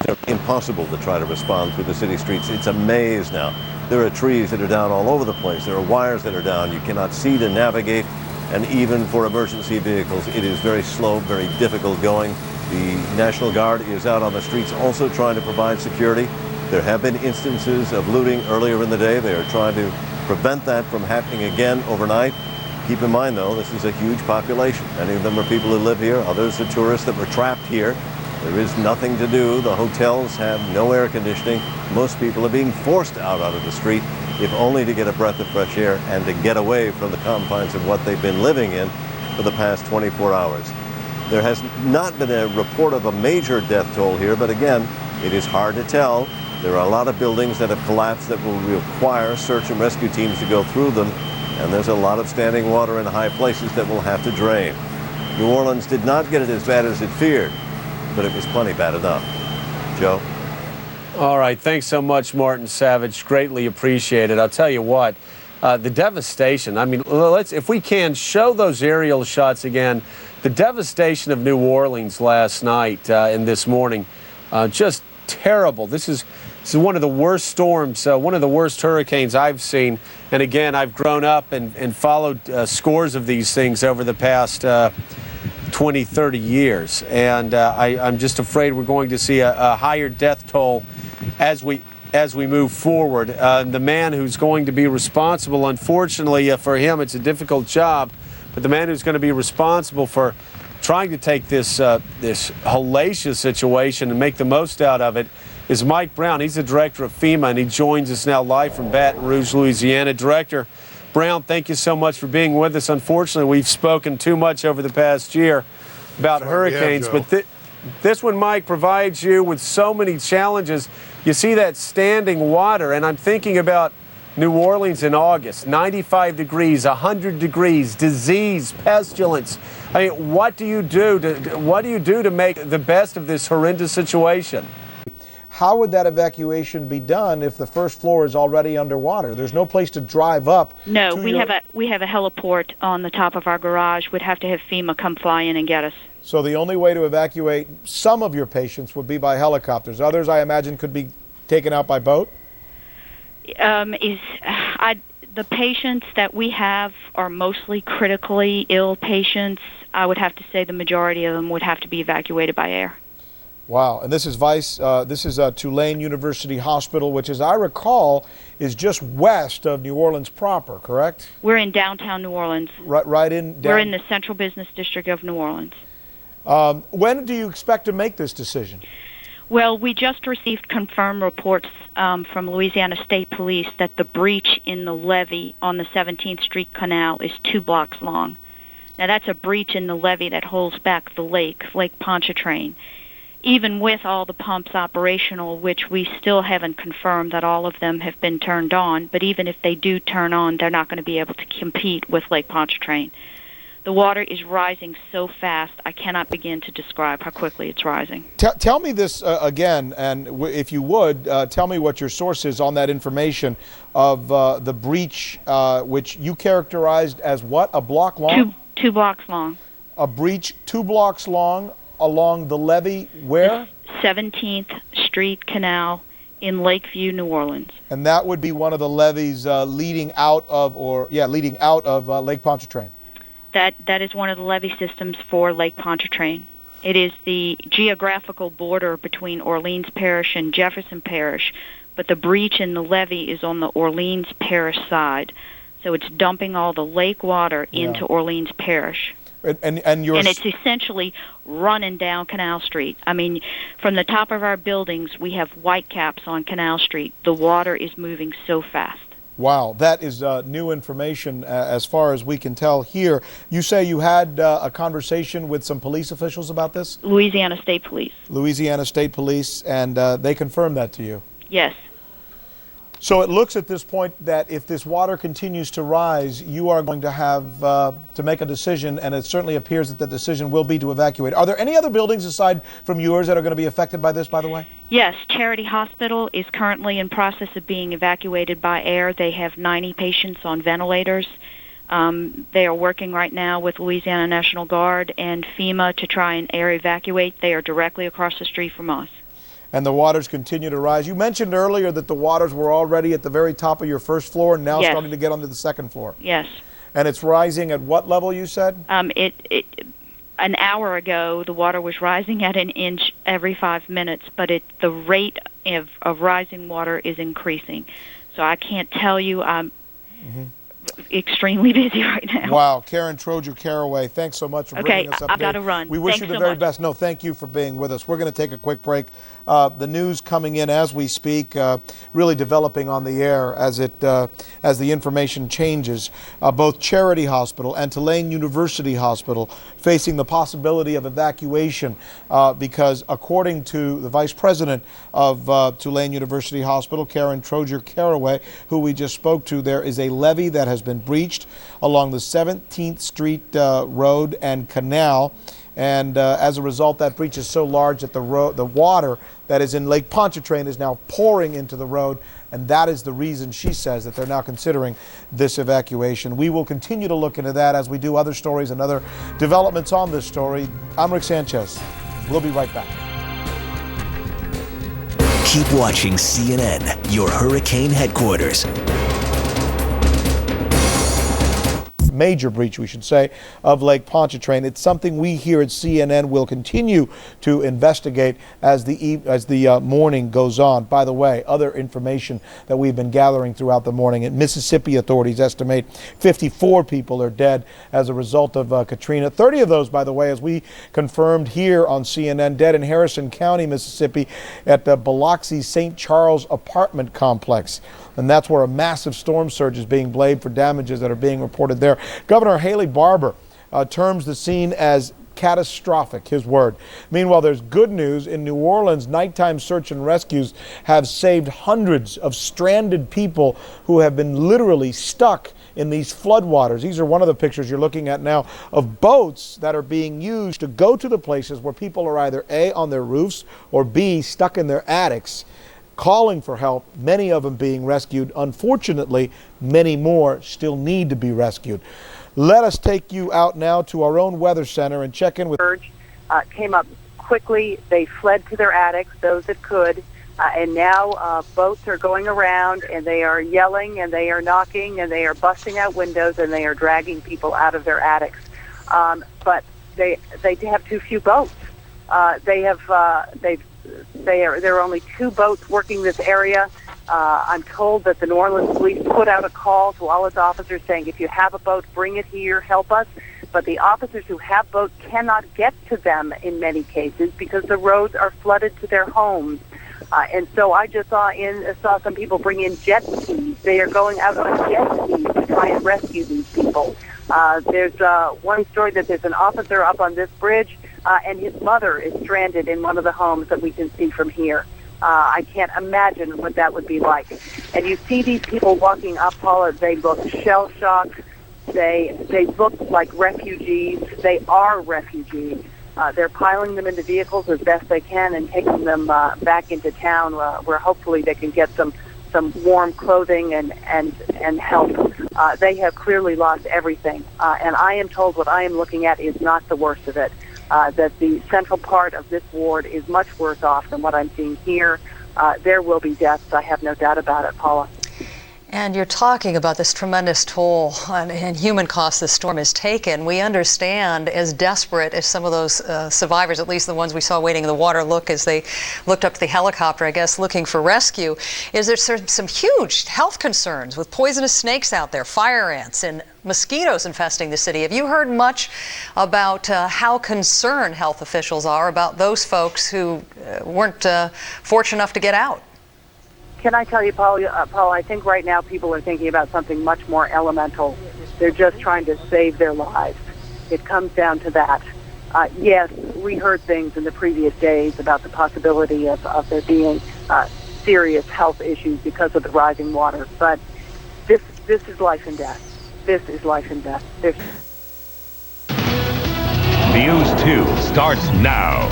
it's impossible to try to respond through the city streets. It's a maze now. There are trees that are down all over the place. There are wires that are down. You cannot see to navigate. And even for emergency vehicles, it is very slow, very difficult going. The National Guard is out on the streets also trying to provide security. There have been instances of looting earlier in the day. They are trying to prevent that from happening again overnight. Keep in mind, though, this is a huge population. Many of them are people who live here. Others are tourists that were trapped here. There is nothing to do. The hotels have no air conditioning. Most people are being forced out onto the street, if only to get a breath of fresh air and to get away from the confines of what they've been living in for the past 24 hours. There has not been a report of a major death toll here, but again, it is hard to tell. There are a lot of buildings that have collapsed that will require search and rescue teams to go through them, and there's a lot of standing water in high places that will have to drain. New Orleans did not get it as bad as it feared, but it was plenty bad enough. Joe? All right, thanks so much, Martin Savage. Greatly appreciate it. I'll tell you what, the devastation, I mean, if we can, show those aerial shots again. The devastation of New Orleans last night and this morning, just terrible. This is one of the worst storms, one of the worst hurricanes I've seen. And again, I've grown up and followed scores of these things over the past 20, 30 years. And I'm just afraid we're going to see a higher death toll as we move forward. The man who's going to be responsible, unfortunately for him, it's a difficult job, but the man who's going to be responsible for trying to take this hellacious situation and make the most out of it is Mike Brown. He's the director of FEMA, and he joins us now live from Baton Rouge, Louisiana. Director Brown, thank you so much for being with us. Unfortunately, we've spoken too much over the past year about hurricanes, but this one, Mike, provides you with so many challenges. You see that standing water, and I'm thinking about New Orleans in August, 95 degrees, 100 degrees, disease, pestilence. I mean, what do you do to make the best of this horrendous situation? How would that evacuation be done if the first floor is already underwater? There's no place to drive up. No, we have a heliport on the top of our garage. We'd have to have FEMA come fly in and get us. So the only way to evacuate some of your patients would be by helicopters. Others, I imagine, could be taken out by boat? The patients that we have are mostly critically ill patients. I would have to say the majority of them would have to be evacuated by air. Wow. And this is Tulane University Hospital, which, as I recall, is just west of New Orleans proper, correct? We're in downtown New Orleans. Right in down. We're in the Central Business District of New Orleans. When do you expect to make this decision? Well, we just received confirmed reports from Louisiana State Police that the breach in the levee on the 17th Street Canal is 2 blocks long. Now, that's a breach in the levee that holds back the Lake Pontchartrain. Even with all the pumps operational, which we still haven't confirmed that all of them have been turned on, but even if they do turn on, they're not going to be able to compete with Lake Pontchartrain. The water is rising so fast, I cannot begin to describe how quickly it's rising. Tell me this again, and if you would, tell me what your source is on that information of the breach, which you characterized as what, a block long? 2 blocks long. A breach 2 blocks long along the levee where? 17th Street Canal in Lakeview, New Orleans. And that would be one of the levees leading out of Lake Pontchartrain. That is one of the levee systems for Lake Pontchartrain. It is the geographical border between Orleans Parish and Jefferson Parish, but the breach in the levee is on the Orleans Parish side. So it's dumping all the lake water into Orleans Parish. And it's essentially running down Canal Street. I mean, from the top of our buildings, we have white caps on Canal Street. The water is moving so fast. Wow, that is new information as far as we can tell here. You say you had a conversation with some police officials about this? Louisiana State Police. Louisiana State Police, and they confirmed that to you? Yes. So it looks at this point that if this water continues to rise, you are going to have to make a decision, and it certainly appears that the decision will be to evacuate. Are there any other buildings aside from yours that are going to be affected by this, by the way? Yes, Charity Hospital is currently in process of being evacuated by air. They have 90 patients on ventilators. They are working right now with Louisiana National Guard and FEMA to try and air evacuate. They are directly across the street from us. And the waters continue to rise. You mentioned earlier that the waters were already at the very top of your first floor and now starting to get onto the second floor. Yes. And it's rising at what level, you said? An hour ago, the water was rising at 1 inch every 5 minutes, but the rate of rising water is increasing. So I can't tell you. extremely busy right now. Wow. Karen Trojer-Caraway, thanks so much for bringing us up. I've got to run. We wish Thanks you the so very much. best. No, thank you for being with us. We're going to take a quick break. The news coming in as we speak, really developing on the air as the information changes. Both Charity Hospital and Tulane University Hospital facing the possibility of evacuation because according to the Vice President of Tulane University Hospital, Karen Trojer-Caraway, who we just spoke to, there is a levee that has been breached along the 17th Street Road and Canal. And as a result, that breach is so large that the water that is in Lake Pontchartrain is now pouring into the road. And that is the reason, she says, that they're now considering this evacuation. We will continue to look into that as we do other stories and other developments on this story. I'm Rick Sanchez. We'll be right back. Keep watching CNN, your hurricane headquarters. Major breach, we should say, of Lake Pontchartrain. It's something we here at CNN will continue to investigate as the morning goes on. By the way, other information that we've been gathering throughout the morning, and Mississippi authorities estimate 54 people are dead as a result of Katrina. 30 of those, by the way, as we confirmed here on CNN, dead in Harrison County, Mississippi, at the Biloxi St. Charles apartment complex. And that's where a massive storm surge is being blamed for damages that are being reported there. Governor Haley Barbour terms the scene as catastrophic, his word. Meanwhile, there's good news. In New Orleans, nighttime search and rescues have saved hundreds of stranded people who have been literally stuck in these floodwaters. These are one of the pictures you're looking at now of boats that are being used to go to the places where people are either A, on their roofs, or B, stuck in their attics, calling for help, many of them being rescued. Unfortunately, many more still need to be rescued. Let us take you out now to our own weather center and check in with... Came up quickly. They fled to their attics, those that could, and now boats are going around and they are yelling and they are knocking and they are busting out windows and they are dragging people out of their attics. But they have too few boats. There are only 2 boats working this area. I'm told that the New Orleans police put out a call to all its officers saying, if you have a boat, bring it here, help us. But the officers who have boats cannot get to them in many cases because the roads are flooded to their homes. And so I just saw some people bring in jet skis. They are going out on jet skis to try and rescue these people. There's one story that there's an officer up on this bridge, and his mother is stranded in one of the homes that we can see from here. I can't imagine what that would be like. And you see these people walking up, Paula, they look shell-shocked. They look like refugees. They are refugees. They're piling them into vehicles as best they can and taking them back into town where hopefully they can get some warm clothing and help. They have clearly lost everything. And I am told what I am looking at is not the worst of it. That the central part of this ward is much worse off than what I'm seeing here. There will be deaths, I have no doubt about it, Paula. And you're talking about this tremendous toll and human cost this storm has taken. We understand, as desperate as some of those survivors, at least the ones we saw waiting in the water, look as they looked up to the helicopter, I guess, looking for rescue, is there some huge health concerns with poisonous snakes out there, fire ants, and mosquitoes infesting the city. Have you heard much about how concerned health officials are about those folks who weren't fortunate enough to get out? Can I tell you, Paul, I think right now people are thinking about something much more elemental. They're just trying to save their lives. It comes down to that. Yes, we heard things in the previous days about the possibility of there being serious health issues because of the rising water, but this is life and death. This is life and death. News 2 starts now.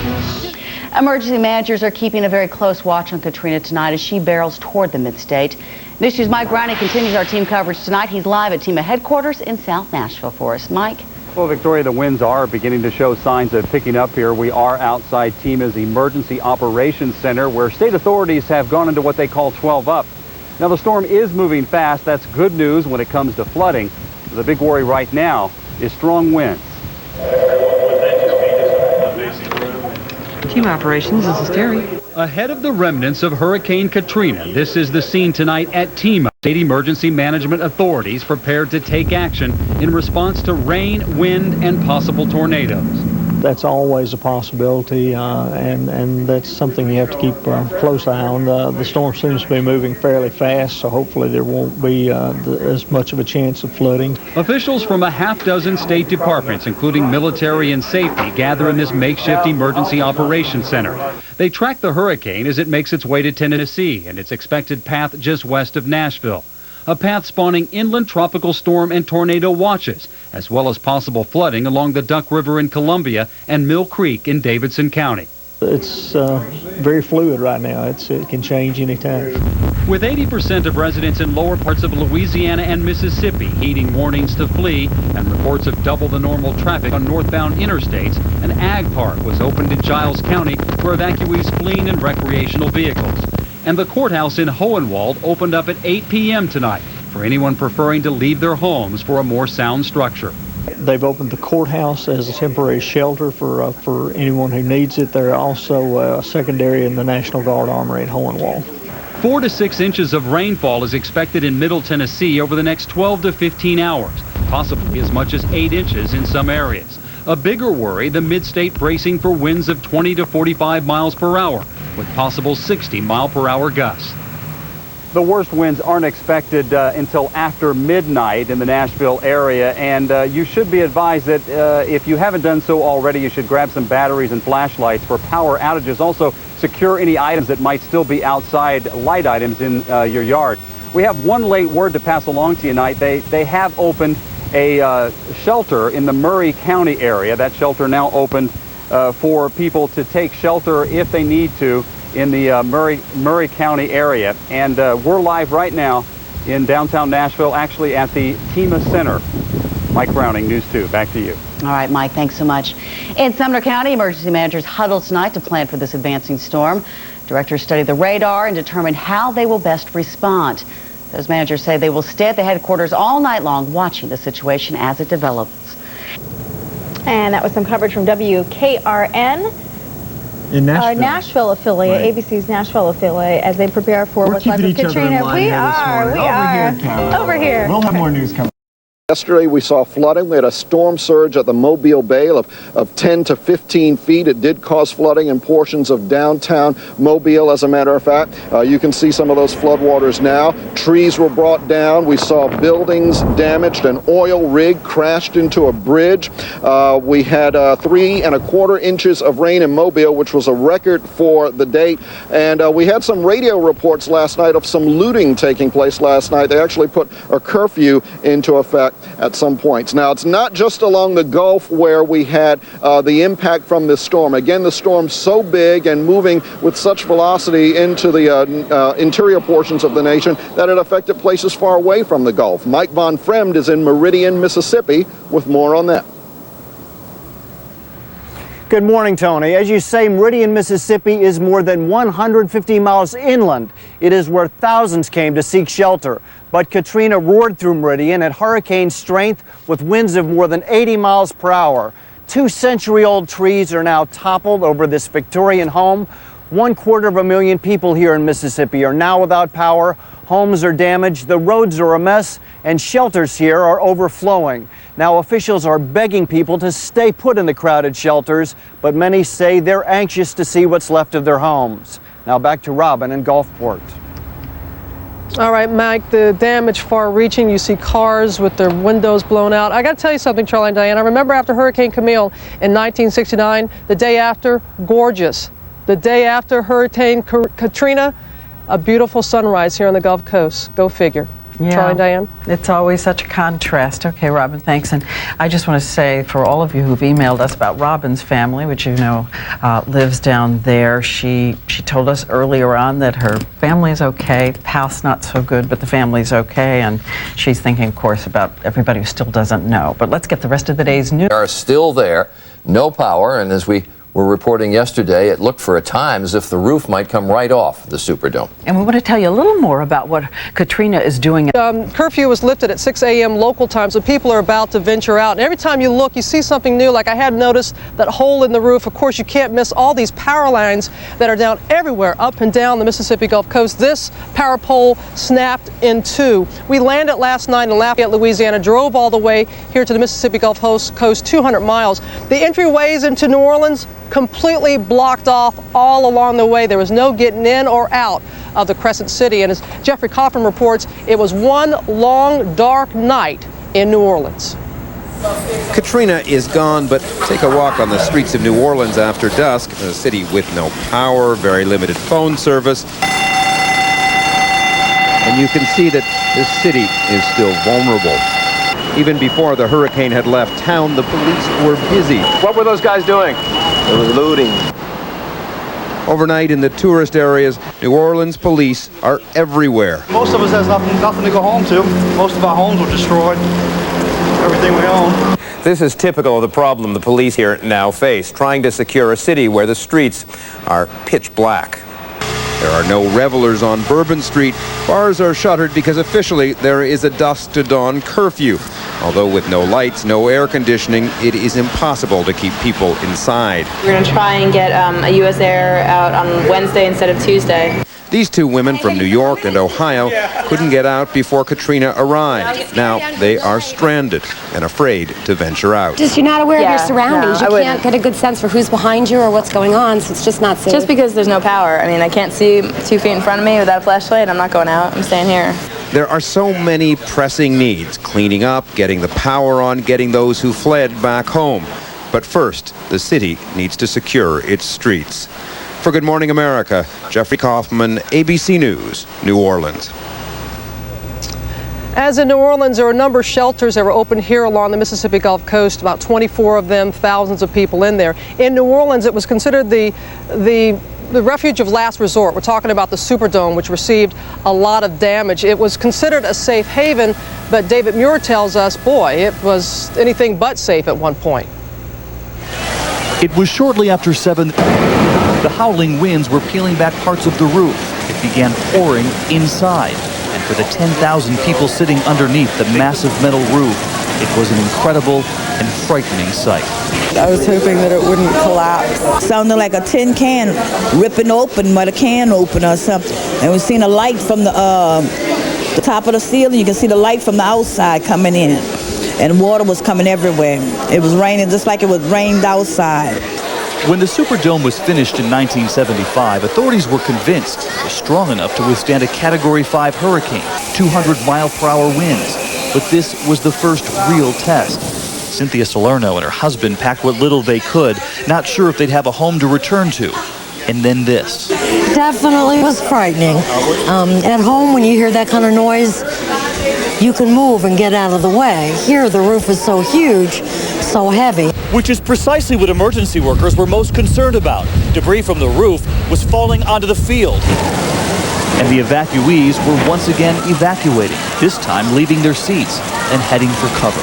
Emergency managers are keeping a very close watch on Katrina tonight as she barrels toward the mid-state. This News' Mike Growney continues our team coverage tonight. He's live at TEMA headquarters in South Nashville for us. Mike? Well, Victoria, the winds are beginning to show signs of picking up here. We are outside TEMA's Emergency Operations Center, where state authorities have gone into what they call 12 up. Now, the storm is moving fast. That's good news when it comes to flooding. The big worry right now is strong winds. TEMA Operations, this is Terry. Ahead of the remnants of Hurricane Katrina, this is the scene tonight at TEMA. State emergency management authorities prepared to take action in response to rain, wind, and possible tornadoes. That's always a possibility, and that's something you have to keep a close eye on. The storm seems to be moving fairly fast, so hopefully there won't be as much of a chance of flooding. Officials from a half-dozen state departments, including military and safety, gather in this makeshift emergency operations center. They track the hurricane as it makes its way to Tennessee and its expected path just west of Nashville. A path spawning inland tropical storm and tornado watches, as well as possible flooding along the Duck River in Columbia and Mill Creek in Davidson County. It's very fluid right now. It can change anytime. With 80% of residents in lower parts of Louisiana and Mississippi heeding warnings to flee and reports of double the normal traffic on northbound interstates, an ag park was opened in Giles County for evacuees fleeing in recreational vehicles. And the courthouse in Hohenwald opened up at 8 p.m. tonight for anyone preferring to leave their homes for a more sound structure. They've opened the courthouse as a temporary shelter for anyone who needs it. They're also secondary in the National Guard Armory at Hohenwald. 4 to 6 inches of rainfall is expected in Middle Tennessee over the next 12 to 15 hours, possibly as much as 8 inches in some areas. A bigger worry, the mid-state bracing for winds of 20 to 45 miles per hour, with possible 60-mile-per-hour gusts. The worst winds aren't expected until after midnight in the Nashville area, and you should be advised that if you haven't done so already, you should grab some batteries and flashlights for power outages. Also, secure any items that might still be outside, light items in your yard. We have one late word to pass along to you tonight. They have opened a shelter in the Murray County area. That shelter now opened for people to take shelter if they need to in the Murray County area. And we're live right now in downtown Nashville, actually at the TEMA Center. Mike Browning, News 2, back to you. All right, Mike, thanks so much. In Sumner County, emergency managers huddled tonight to plan for this advancing storm. Directors study the radar and determine how they will best respond. Those managers say they will stay at the headquarters all night long, watching the situation as it develops. And that was some coverage from WKRN. In Nashville. Our Nashville affiliate, Right. ABC's Nashville affiliate, as they prepare for what's left of keeping each other in Katrina. line We here this are, morning. we Over are. here, Cameron. Over here. We'll have more news coming. Yesterday we saw flooding. We had a storm surge at the Mobile Bay of 10 to 15 feet. It did cause flooding in portions of downtown Mobile, as a matter of fact. You can see some of those floodwaters now. Trees were brought down. We saw buildings damaged. An oil rig crashed into a bridge. We had 3 1/4 inches of rain in Mobile, which was a record for the date. And we had some radio reports last night of some looting taking place last night. They actually put a curfew into effect at some points. Now, it's not just along the Gulf where we had the impact from this storm. Again, the storm's so big and moving with such velocity into the interior portions of the nation that it affected places far away from the Gulf. Mike Von Fremd is in Meridian, Mississippi, with more on that. Good morning, Tony. As you say, Meridian, Mississippi is more than 150 miles inland. It is where thousands came to seek shelter. But Katrina roared through Meridian at hurricane strength with winds of more than 80 miles per hour. 2-century-old trees are now toppled over this Victorian home. 250,000 people here in Mississippi are now without power. Homes are damaged, the roads are a mess, and shelters here are overflowing. Now officials are begging people to stay put in the crowded shelters, but many say they're anxious to see what's left of their homes. Now back to Robin in Gulfport. All right, Mike, the damage far-reaching. You see cars with their windows blown out. I got to tell you something, Charlie and Diane. I remember after Hurricane Camille in 1969, the day after, gorgeous. The day after Hurricane Katrina, a beautiful sunrise here on the Gulf Coast. Go figure. Yeah, Charlie and Diane? It's always such a contrast. Okay, Robin, thanks. And I just want to say for all of you who've emailed us about Robin's family, which you know lives down there, she told us earlier on that her family is okay, the house not so good, but the family's okay, and she's thinking, of course, about everybody who still doesn't know. But let's get the rest of the day's news. Are still there, no power, and as we were reporting yesterday it looked for a time as if the roof might come right off the Superdome. And we want to tell you a little more about what Katrina is doing. Curfew was lifted at 6 a.m. local time, so people are about to venture out. And every time you look, you see something new. Like I had noticed that hole in the roof. Of course, you can't miss all these power lines that are down everywhere, up and down the Mississippi Gulf Coast. This power pole snapped in two. We landed last night in Lafayette, Louisiana, drove all the way here to the Mississippi Gulf Coast, 200 miles. The entryways into New Orleans completely blocked off all along the way. There was no getting in or out of the Crescent City. And as Jeffrey Coffin reports, it was one long, dark night in New Orleans. Katrina is gone, but take a walk on the streets of New Orleans after dusk, a city with no power, very limited phone service. And you can see that this city is still vulnerable. Even before the hurricane had left town, the police were busy. What were those guys doing? It was looting. Overnight in the tourist areas, New Orleans police are everywhere. Most of us has nothing to go home to. Most of our homes were destroyed. Everything we own. This is typical of the problem the police here now face, trying to secure a city where the streets are pitch black. There are no revelers on Bourbon Street. Bars are shuttered because officially there is a dusk to dawn curfew. Although with no lights, no air conditioning, it is impossible to keep people inside. We're going to try and get a U.S. Air out on Wednesday instead of Tuesday. These two women from New York and Ohio couldn't get out before Katrina arrived. Now they are stranded and afraid to venture out. Just you're not aware of your surroundings. You can't get a good sense for who's behind you or what's going on, so it's just not safe. Just because there's no power. I mean, I can't see 2 feet in front of me without a flashlight. I'm not going out. I'm staying here. There are so many pressing needs: cleaning up, getting the power on, getting those who fled back home. But first, the city needs to secure its streets. For Good Morning America, Jeffrey Kaufman, ABC News, New Orleans. As in New Orleans, there were a number of shelters that were open here along the Mississippi Gulf Coast, about 24 of them, thousands of people in there. In New Orleans, it was considered the refuge of last resort. We're talking about the Superdome, which received a lot of damage. It was considered a safe haven, but David Muir tells us, boy, it was anything but safe at one point. It was shortly after 7. The howling winds were peeling back parts of the roof. It began pouring inside. And for the 10,000 people sitting underneath the massive metal roof, it was an incredible and frightening sight. I was hoping that it wouldn't collapse. Sounded like a tin can ripping open with a can opener or something. And we seen a light from the top of the ceiling. You can see the light from the outside coming in. And water was coming everywhere. It was raining just like it was rained outside. When the Superdome was finished in 1975, authorities were convinced it was strong enough to withstand a Category 5 hurricane, 200-mile-per-hour winds. But this was the first real test. Cynthia Salerno and her husband packed what little they could, not sure if they'd have a home to return to. And then this. Definitely was frightening. At home, when you hear that kind of noise, you can move and get out of the way. Here, the roof is so huge, so heavy. Which is precisely what emergency workers were most concerned about. Debris from the roof was falling onto the field. And the evacuees were once again evacuating, this time leaving their seats and heading for cover.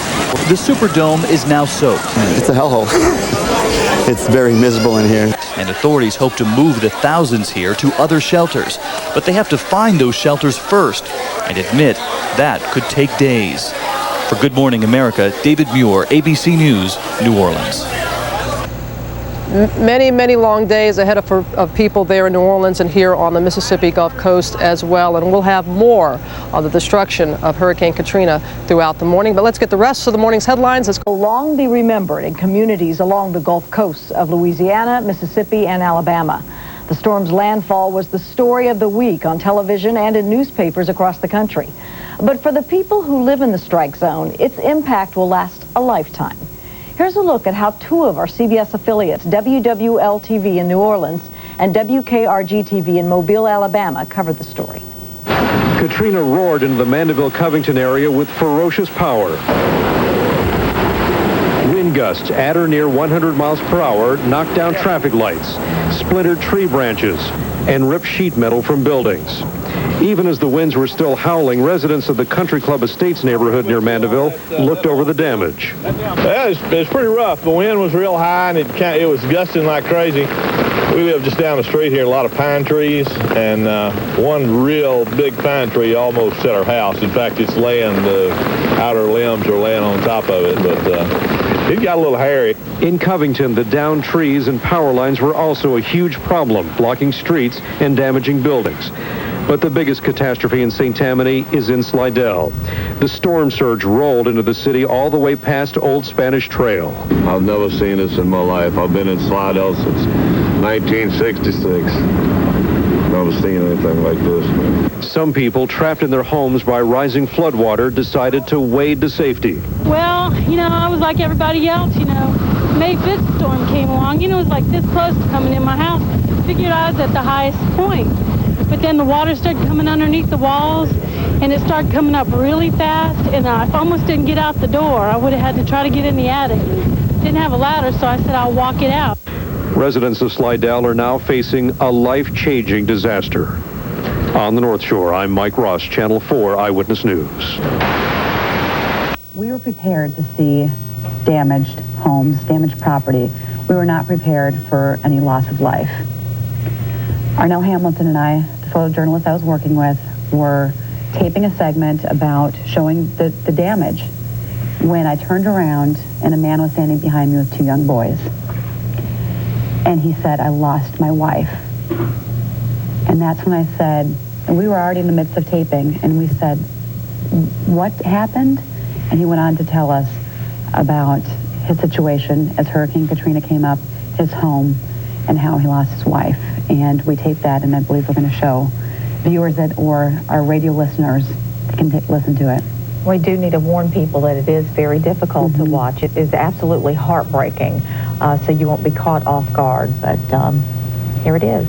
The Superdome is now soaked. It's a hellhole. It's very miserable in here. And authorities hope to move the thousands here to other shelters. But they have to find those shelters first and admit that could take days. For Good Morning America, David Muir, ABC News, New Orleans. Many, many long days ahead of people there in New Orleans and here on the Mississippi Gulf Coast as well. And we'll have more on the destruction of Hurricane Katrina throughout the morning. But let's get the rest of the morning's headlines. Let's will long be remembered in communities along the Gulf coasts of Louisiana, Mississippi, and Alabama. The storm's landfall was the story of the week on television and in newspapers across the country. But for the people who live in the strike zone, its impact will last a lifetime. Here's a look at how two of our CBS affiliates, WWL-TV in New Orleans and WKRG-TV in Mobile, Alabama, covered the story. Katrina roared into the Mandeville-Covington area with ferocious power. Wind gusts at or near 100 miles per hour knocked down traffic lights, splintered tree branches, and ripped sheet metal from buildings. Even as the winds were still howling, residents of the Country Club Estates neighborhood near Mandeville looked over the damage. Yeah, it's pretty rough. The wind was real high, and it was gusting like crazy. We live just down the street here, a lot of pine trees, and one real big pine tree almost set our house. In fact, it's laying, the outer limbs are laying on top of it, but it got a little hairy. In Covington, the downed trees and power lines were also a huge problem, blocking streets and damaging buildings. But the biggest catastrophe in St. Tammany is in Slidell. The storm surge rolled into the city all the way past Old Spanish Trail. I've never seen this in my life. I've been in Slidell since 1966. Never seen anything like this. Some people trapped in their homes by rising floodwater decided to wade to safety. Well, I was like everybody else, May 5th storm came along, it was like this close to coming in my house. Figured I was at the highest point. But then the water started coming underneath the walls, and it started coming up really fast, and I almost didn't get out the door. I would have had to try to get in the attic. Didn't have a ladder, so I said I'll walk it out. Residents of Slidell are now facing a life-changing disaster. On the North Shore, I'm Mike Ross, Channel 4 Eyewitness News. We were prepared to see damaged homes, damaged property. We were not prepared for any loss of life. Arnell Hamilton and I, the photojournalist I was working with, were taping a segment about showing the damage when I turned around and a man was standing behind me with two young boys. And he said, "I lost my wife." And that's when I said, and we were already in the midst of taping, and we said, "What happened?" And he went on to tell us about his situation as Hurricane Katrina came up, his home, and how he lost his wife. And we taped that, and I believe we're going to show viewers that, or our radio listeners can listen to it. We do need to warn people that it is very difficult to watch. It is absolutely heartbreaking, so you won't be caught off guard. But here it is.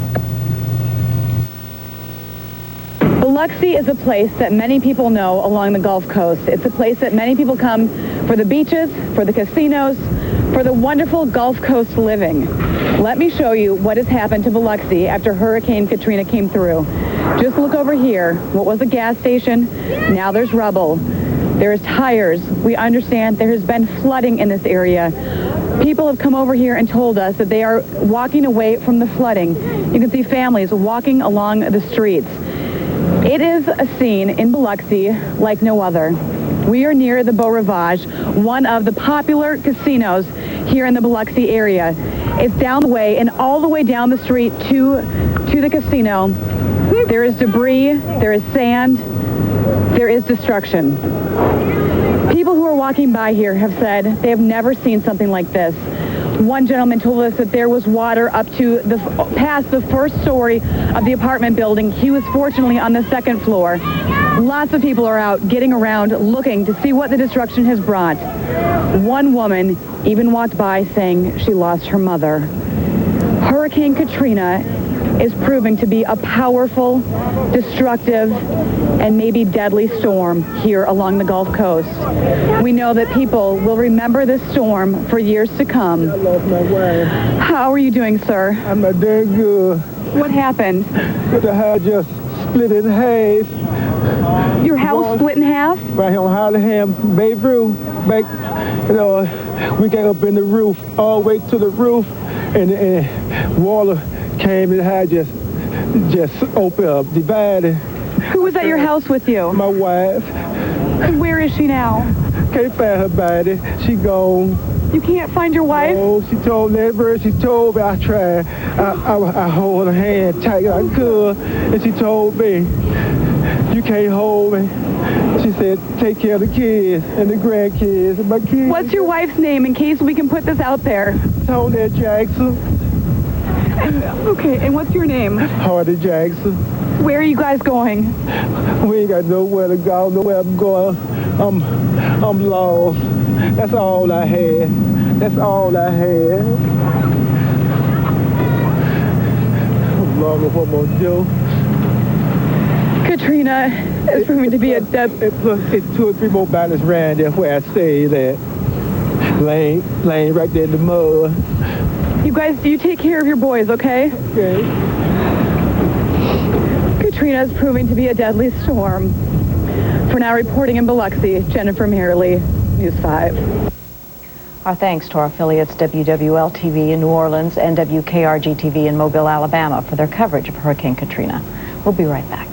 Biloxi is a place that many people know along the Gulf Coast. It's a place that many people come for the beaches, for the casinos, for the wonderful Gulf Coast living. Let me show you what has happened to Biloxi after Hurricane Katrina came through. Just look over here. What was a gas station? Now there's rubble. There's tires. We understand there has been flooding in this area. People have come over here and told us that they are walking away from the flooding. You can see families walking along the streets. It is a scene in Biloxi like no other. We are near the Beau Rivage, one of the popular casinos here in the Biloxi area. It's down the way, and all the way down the street to the casino, there is debris, there is sand, there is destruction. People who are walking by here have said they have never seen something like this. One gentleman told us that there was water up to past the first story of the apartment building. He was fortunately on the second floor. Lots of people are out getting around looking to see what the destruction has brought. One woman even walked by saying she lost her mother. Hurricane Katrina is proving to be a powerful, destructive, and maybe deadly storm here along the Gulf Coast. We know that people will remember this storm for years to come. I lost my wife. How are you doing, sir? I'm not doing good. What happened? The house just split in half. Your house split in half? Right here on Hollingham, Bayview. We got up in the roof, all the way to the roof, and water came and the house just opened up, divided. Who was at your house with you? My wife. And where is she now? Can't find her body. She gone. You can't find your wife? Oh, she told me. She told me. I tried. I hold her hand tight as I could, and she told me, "You can't hold me." She said, "Take care of the kids and the grandkids and my kids." What's your wife's name in case we can put this out there? Tony Jackson. Okay, and what's your name? Hardy Jackson. Where are you guys going? We ain't got nowhere to go, nowhere I'm going. I'm lost. That's all I had. That's all I had. I'm lost with what I'm gonna do. Katrina is proving to be a death. It's 2 or 3 more bodies around there where I stayed at. Laying right there in the mud. You guys, you take care of your boys, okay? Okay. Katrina is proving to be a deadly storm. For now, reporting in Biloxi, Jennifer Mearley, News 5. Our thanks to our affiliates WWL-TV in New Orleans and WKRG-TV in Mobile, Alabama for their coverage of Hurricane Katrina. We'll be right back.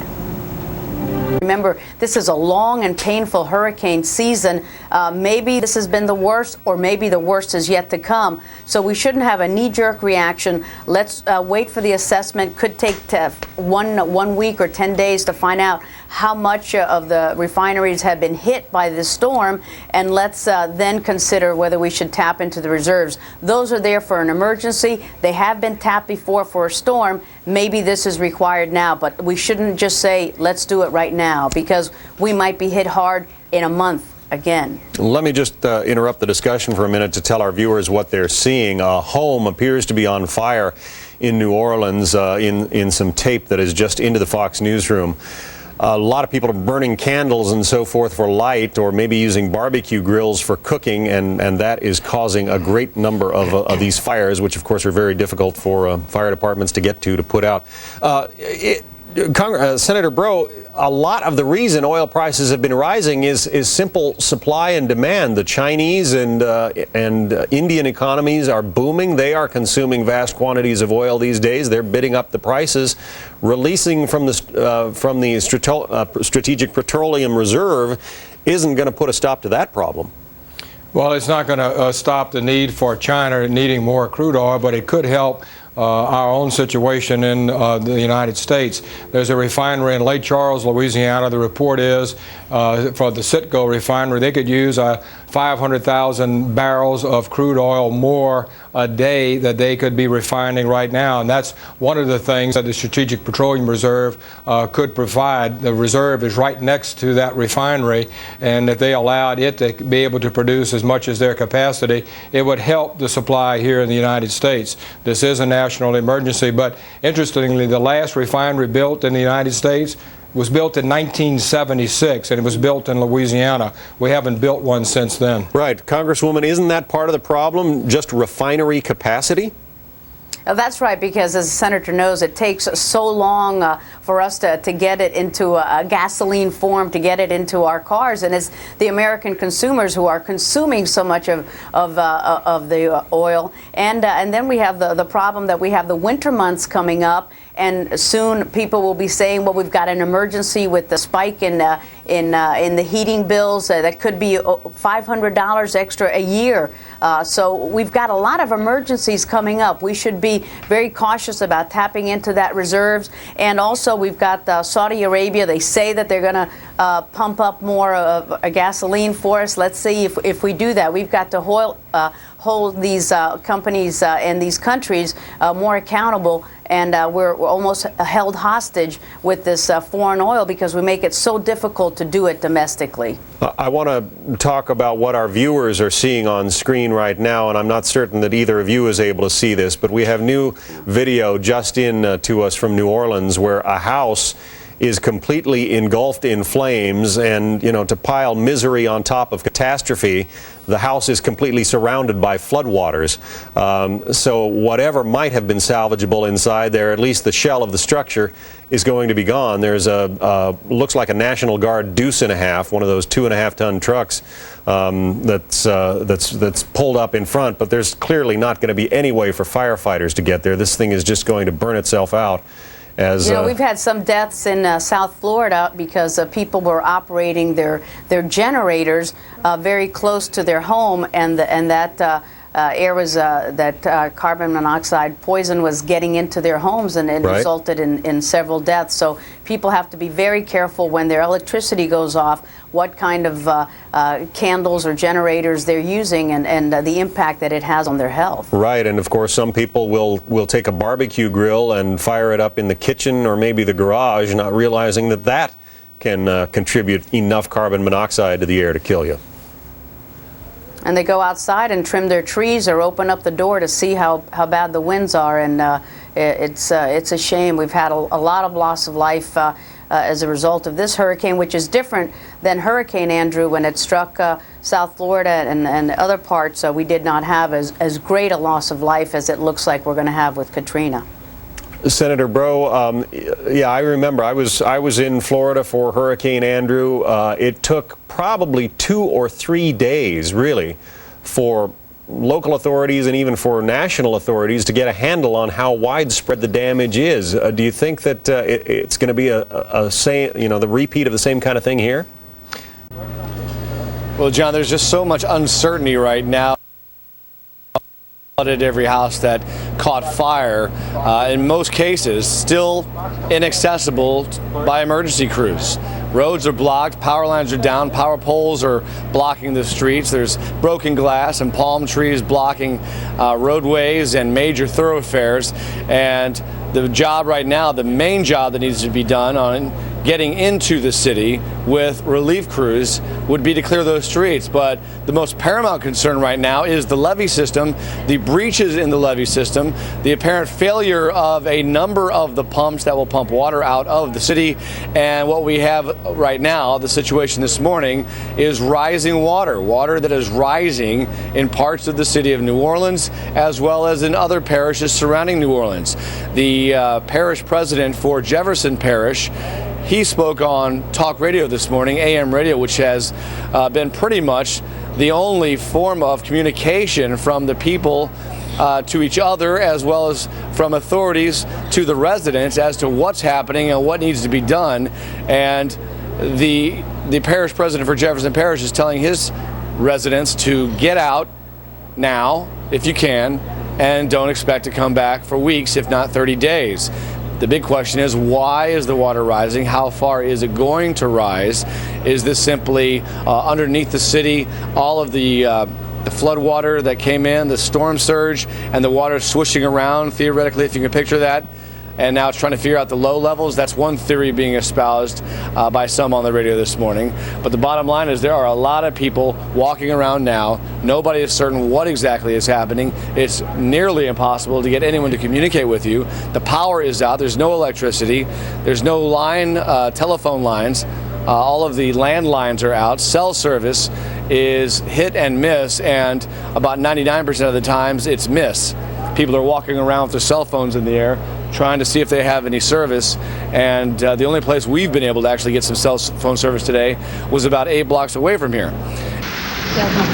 Remember, this is a long and painful hurricane season. Maybe this has been the worst, or maybe the worst is yet to come. So we shouldn't have a knee-jerk reaction. Let's wait for the assessment. Could take 1 week or 10 days to find out how much of the refineries have been hit by this storm, and let's then consider whether we should tap into the reserves. Those are there for an emergency. They have been tapped before for a storm. Maybe this is required now, but we shouldn't just say, let's do it right now, because we might be hit hard in a month again. Let me just interrupt the discussion for a minute to tell our viewers what they're seeing. A home appears to be on fire in New Orleans in some tape that is just into the Fox newsroom. A lot of people are burning candles and so forth for light, or maybe using barbecue grills for cooking, and that is causing a great number of these fires, which of course are very difficult for fire departments to get to put out. Senator Breaux, a lot of the reason oil prices have been rising is simple supply and demand. The Chinese and Indian economies are booming. They are consuming vast quantities of oil these days. They're bidding up the prices. Releasing from the Strategic Petroleum Reserve isn't going to put a stop to that problem. Well, it's not going to stop the need for China needing more crude oil, but it could help our own situation in the United States. There's a refinery in Lake Charles, Louisiana. The report is for the Citgo refinery, they could use 500,000 barrels of crude oil more a day that they could be refining right now. And that's one of the things that the Strategic Petroleum Reserve could provide. The reserve is right next to that refinery, and if they allowed it to be able to produce as much as their capacity, it would help the supply here in the United States. This is a national emergency, but interestingly, the last refinery built in the United States was built in 1976, and it was built in Louisiana. We haven't built one since then. Right. Congresswoman, isn't that part of the problem, just refinery capacity? That's right, because as the senator knows, it takes so long for us to get it into a gasoline form, to get it into our cars, and it's the American consumers who are consuming so much of the oil. And then we have the problem that we have the winter months coming up, and soon people will be saying, well, we've got an emergency with the spike in the heating bills that could be $500 extra a year. So we've got a lot of emergencies coming up. We should be very cautious about tapping into that reserves. And also we've got Saudi Arabia. They say that they're going to pump up more of a gasoline for us. Let's see if we do that. We've got to hold these companies and these countries more accountable. And we're almost held hostage with this foreign oil because we make it so difficult to do it domestically. I want to talk about what our viewers are seeing on screen right now, and I'm not certain that either of you is able to see this, but we have new video just in to us from New Orleans where a house is completely engulfed in flames, and, you know, to pile misery on top of catastrophe, the house is completely surrounded by floodwaters. So whatever might have been salvageable inside there, at least the shell of the structure, is going to be gone. There's looks like a National Guard deuce and a half, one of those 2.5-ton trucks that's pulled up in front, but there's clearly not going to be any way for firefighters to get there. This thing is just going to burn itself out. We've had some deaths in South Florida because people were operating their generators very close to their home, and that air was that carbon monoxide poison was getting into their homes, and it resulted in several deaths. So people have to be very careful when their electricity goes off, what kind of candles or generators they're using, and the impact that it has on their health. Right, and of course some people will take a barbecue grill and fire it up in the kitchen or maybe the garage, not realizing that that can contribute enough carbon monoxide to the air to kill you. And they go outside and trim their trees or open up the door to see how bad the winds are, and it's a shame. We've had a lot of loss of life as a result of this hurricane, which is different than Hurricane Andrew when it struck South Florida and other parts. We did not have as great a loss of life as it looks like we're going to have with Katrina. Senator Breaux, yeah, I remember I was in Florida for Hurricane Andrew. It took probably 2 or 3 days, really, for local authorities and even for national authorities to get a handle on how widespread the damage is. Do you think that it's going to be the repeat of the same kind of thing here? Well, John, there's just so much uncertainty right now. At every house that caught fire, in most cases, still inaccessible by emergency crews. Roads are blocked, power lines are down, power poles are blocking the streets. There's broken glass and palm trees blocking roadways and major thoroughfares. And the job right now, the main job that needs to be done on getting into the city with relief crews would be to clear those streets. But the most paramount concern right now is the levee system, the breaches in the levee system, the apparent failure of a number of the pumps that will pump water out of the city. And what we have right now, the situation this morning, is rising water that is rising in parts of the city of New Orleans as well as in other parishes surrounding New Orleans. The parish president for Jefferson Parish, he spoke on talk radio this morning, AM radio, which has been pretty much the only form of communication from the people to each other as well as from authorities to the residents as to what's happening and what needs to be done. And the parish president for Jefferson Parish is telling his residents to get out now if you can and don't expect to come back for weeks, if not 30 days. The big question is, why is the water rising? How far is it going to rise? Is this simply underneath the city, all of the flood water that came in, the storm surge, and the water swishing around, theoretically, if you can picture that? And now it's trying to figure out the low levels. That's one theory being espoused by some on the radio this morning. But the bottom line is there are a lot of people walking around now. Nobody is certain what exactly is happening. It's nearly impossible to get anyone to communicate with you. The power is out. There's no electricity. There's no telephone lines. All of the landlines are out. Cell service is hit and miss, and about 99% of the times it's miss. People are walking around with their cell phones in the air trying to see if they have any service, and the only place we've been able to actually get some cell phone service today was about 8 blocks away from here.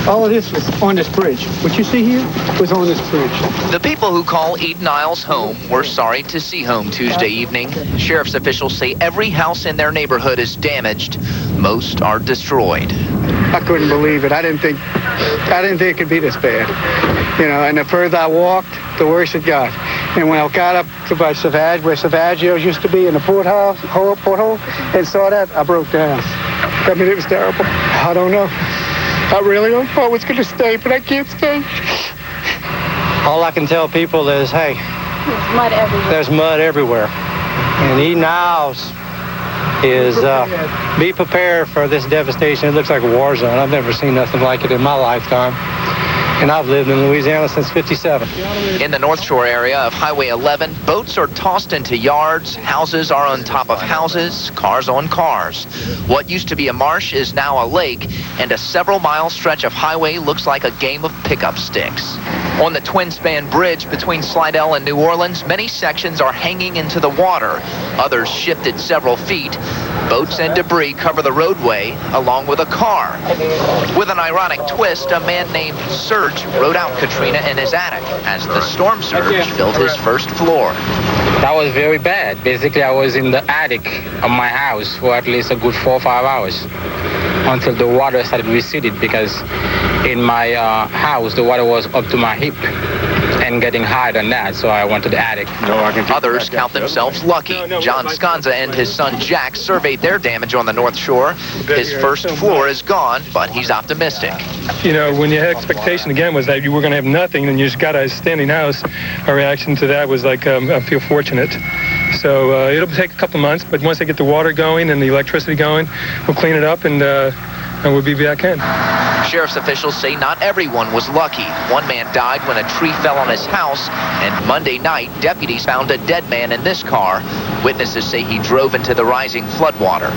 All of this was on this bridge. What you see here was on this bridge. The people who call Eden Isles home were sorry to see home Tuesday evening. Sheriff's officials say every house in their neighborhood is damaged. Most are destroyed. I couldn't believe it. I didn't think it could be this bad. You know, and the further I walked, the worse it got. And when I got up to by Savage, where Savaggio's used to be in the porthole, and saw that, I broke down. I mean, it was terrible. I don't know. I really don't know what's going to stay, but I can't stay. All I can tell people is, hey, There's mud everywhere. There's mud everywhere. And Eden Isles is, be prepared for this devastation. It looks like a war zone. I've never seen nothing like it in my lifetime. And I've lived in Louisiana since '57. In the North Shore area of Highway 11, boats are tossed into yards, houses are on top of houses, cars on cars. What used to be a marsh is now a lake, and a several-mile stretch of highway looks like a game of pickup sticks. On the twin-span bridge between Slidell and New Orleans, many sections are hanging into the water. Others shifted several feet. Boats and debris cover the roadway, along with a car. With an ironic twist, a man named Serge rode out Katrina in his attic as the storm surge filled his first floor. That was very bad. Basically, I was in the attic of my house for at least a good 4 or 5 hours until the water started receding, because in my house, the water was up to my hip and getting higher than that, so I went to the attic. Others count themselves lucky. John Sconza and his son Jack surveyed their damage on the North Shore. His first floor is gone, but he's optimistic. You know, when your expectation again was that you were going to have nothing and you just got a standing house, our reaction to that was like, I feel fortunate. So it'll take a couple months, but once they get the water going and the electricity going, we'll clean it up and we'll be back in. Sheriff's officials say not everyone was lucky. One man died when a tree fell on his house, and Monday night, deputies found a dead man in this car. Witnesses say he drove into the rising floodwater.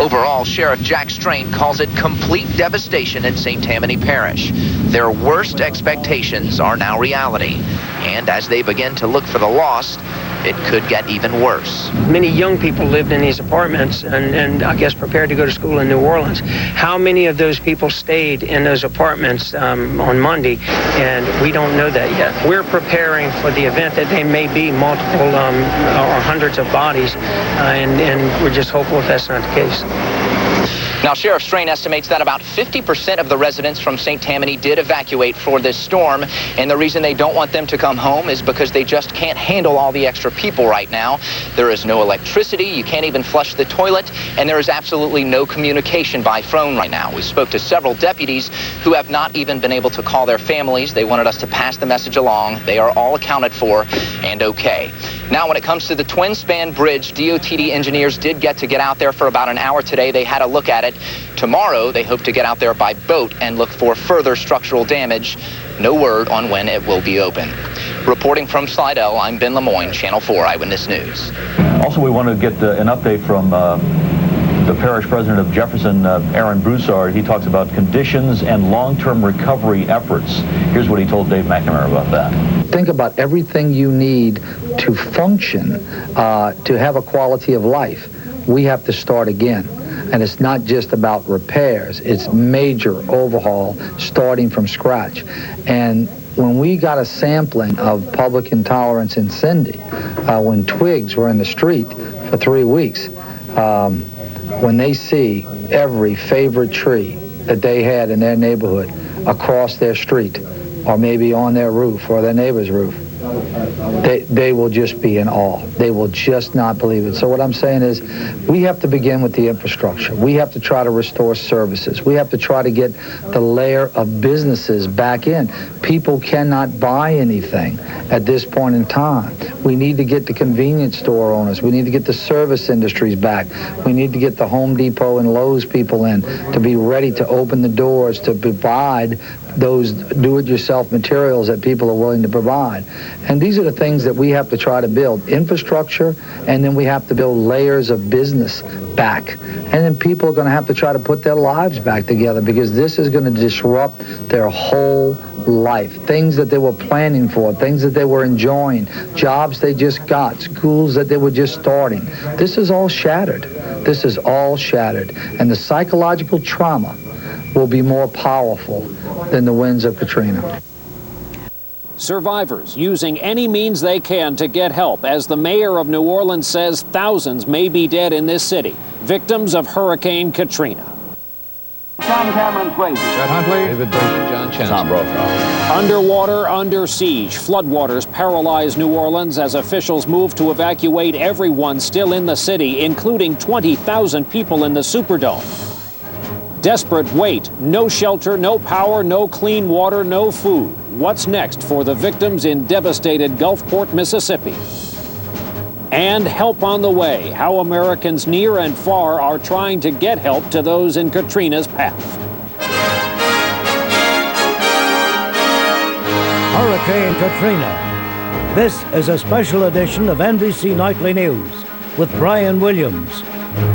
Overall, Sheriff Jack Strain calls it complete devastation in St. Tammany Parish. Their worst expectations are now reality. And as they begin to look for the lost, it could get even worse. Many young people lived in these apartments and I guess prepared to go to school in New Orleans. How many of those people stayed in those apartments on Monday? And we don't know that yet. We're preparing for the event that there may be multiple or hundreds of bodies, and we're just hopeful if that's not the case. Now, Sheriff Strain estimates that about 50% of the residents from St. Tammany did evacuate for this storm, and the reason they don't want them to come home is because they just can't handle all the extra people right now. There is no electricity, you can't even flush the toilet, and there is absolutely no communication by phone right now. We spoke to several deputies who have not even been able to call their families. They wanted us to pass the message along. They are all accounted for and okay. Now, when it comes to the twin-span bridge, DOTD engineers did get out there for about an hour today. They had a look at it. Tomorrow, they hope to get out there by boat and look for further structural damage. No word on when it will be open. Reporting from Slidell, I'm Ben Lemoyne, Channel 4 Eyewitness News. Also, we want to get an update from the parish president of Jefferson, Aaron Broussard. He talks about conditions and long-term recovery efforts. Here's what he told Dave McNamara about that. Think about everything you need to function, to have a quality of life. We have to start again. And it's not just about repairs. It's major overhaul, starting from scratch. And when we got a sampling of public intolerance in Cindy, when twigs were in the street for 3 weeks, when they see every favorite tree that they had in their neighborhood across their street, or maybe on their roof or their neighbor's roof, they will just be in awe. They will just not believe it. So what I'm saying is we have to begin with the infrastructure. We have to try to restore services. We have to try to get the layer of businesses back in. People cannot buy anything at this point in time. We need to get the convenience store owners. We need to get the service industries back. We need to get the Home Depot and Lowe's people in to be ready to open the doors to provide those do-it-yourself materials that people are willing to provide. And these are the things that we have to try to build. Infrastructure, and then we have to build layers of business back. And then people are going to have to try to put their lives back together, because this is going to disrupt their whole life. Things that they were planning for, things that they were enjoying, jobs they just got, schools that they were just starting. This is all shattered. This is all shattered. And the psychological trauma will be more powerful than the winds of Katrina. Survivors using any means they can to get help, as the mayor of New Orleans says thousands may be dead in this city, victims of Hurricane Katrina. Tom Cameron's Grace. Brett Huntley. David Brayton. John Chen. Tom Brokaw. Underwater, under siege. Floodwaters paralyze New Orleans as officials move to evacuate everyone still in the city, including 20,000 people in the Superdome. Desperate wait, no shelter, no power, no clean water, no food. What's next for the victims in devastated Gulfport, Mississippi? And help on the way, how Americans near and far are trying to get help to those in Katrina's path. Hurricane Katrina. This is a special edition of NBC Nightly News with Brian Williams,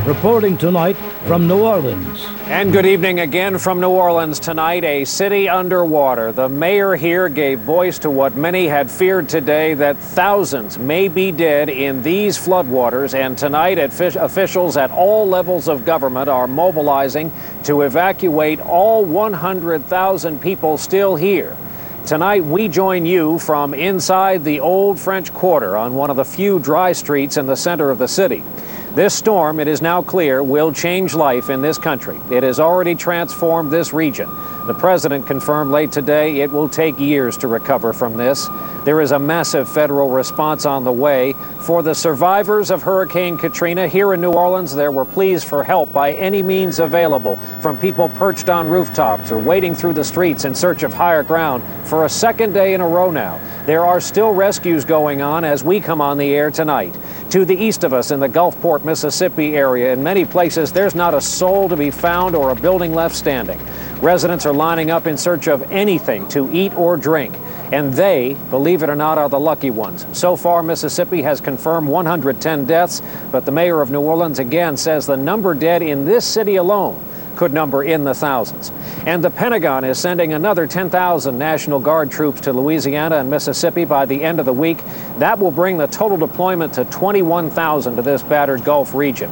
reporting tonight from New Orleans. And good evening again from New Orleans tonight, a city underwater. The mayor here gave voice to what many had feared today, that thousands may be dead in these floodwaters. And tonight, officials at all levels of government are mobilizing to evacuate all 100,000 people still here. Tonight, we join you from inside the Old French Quarter on one of the few dry streets in the center of the city. This storm, it is now clear, will change life in this country. It has already transformed this region. The president confirmed late today it will take years to recover from this. There is a massive federal response on the way. For the survivors of Hurricane Katrina here in New Orleans, there were pleas for help by any means available, from people perched on rooftops or wading through the streets in search of higher ground for a second day in a row now. There are still rescues going on as we come on the air tonight. To the east of us in the Gulfport, Mississippi area, in many places, there's not a soul to be found or a building left standing. Residents are lining up in search of anything to eat or drink. And they, believe it or not, are the lucky ones. So far, Mississippi has confirmed 110 deaths, but the mayor of New Orleans again says the number dead in this city alone could number in the thousands. And the Pentagon is sending another 10,000 National Guard troops to Louisiana and Mississippi by the end of the week. That will bring the total deployment to 21,000 to this battered Gulf region.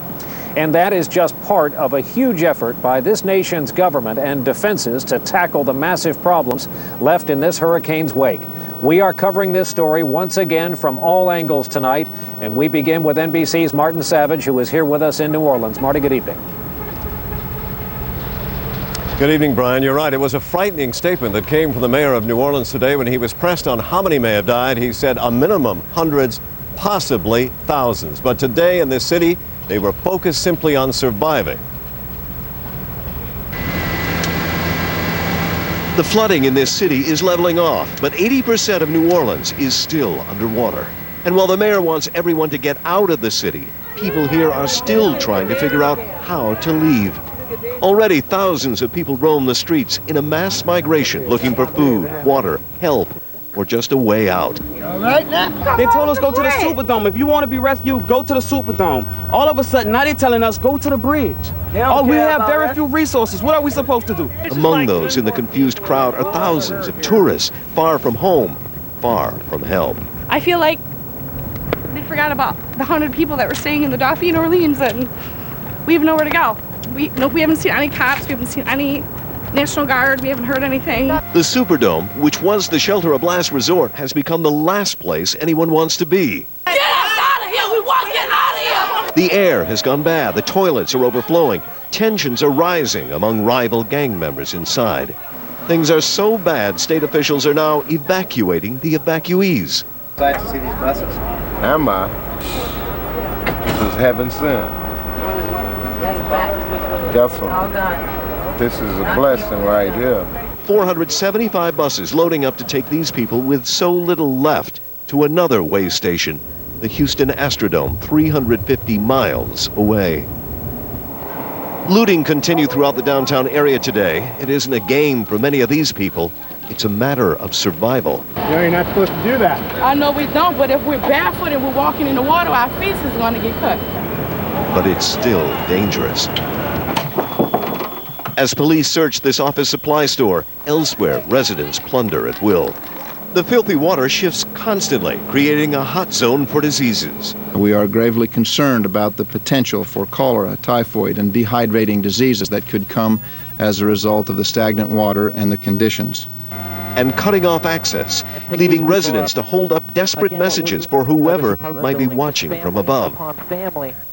And that is just part of a huge effort by this nation's government and defenses to tackle the massive problems left in this hurricane's wake. We are covering this story once again from all angles tonight, and we begin with NBC's Martin Savage, who is here with us in New Orleans. Marty, good evening. Good evening, Brian. You're right. It was a frightening statement that came from the mayor of New Orleans today when he was pressed on how many may have died. He said a minimum hundreds, possibly thousands. But today in this city, they were focused simply on surviving. The flooding in this city is leveling off, but 80% of New Orleans is still underwater. And while the mayor wants everyone to get out of the city, people here are still trying to figure out how to leave. Already thousands of people roam the streets in a mass migration looking for food, water, help, or just a way out. Right now. They told us go to the Superdome. If you want to be rescued, go to the Superdome. All of a sudden, now they're telling us go to the bridge. Oh, we have very few resources. What are we supposed to do? Among those in the confused crowd are thousands of tourists far from home, far from help. I feel like they forgot about the 100 people that were staying in the Dauphin in Orleans, and we have nowhere to go. We haven't seen any cops. We haven't seen any National Guard. We haven't heard anything. The Superdome, which was the shelter of last resort, has become the last place anyone wants to be. Get us out of here! We want to get out of here! The air has gone bad. The toilets are overflowing. Tensions are rising among rival gang members inside. Things are so bad, state officials are now evacuating the evacuees. Excited to see these buses? Am I? This is heaven sent. Definitely. This is a blessing right here. 475 buses loading up to take these people with so little left to another way station, the Houston Astrodome, 350 miles away. Looting continued throughout the downtown area today. It isn't a game for many of these people. It's a matter of survival. You know, you're not supposed to do that. I know we don't, but if we're barefoot and we're walking in the water, our face is going to get cut. But it's still dangerous. As police search this office supply store, elsewhere residents plunder at will. The filthy water shifts constantly, creating a hot zone for diseases. We are gravely concerned about the potential for cholera, typhoid, and dehydrating diseases that could come as a result of the stagnant water and the conditions. And cutting off access, leaving residents to hold up desperate messages for whoever might be watching from above.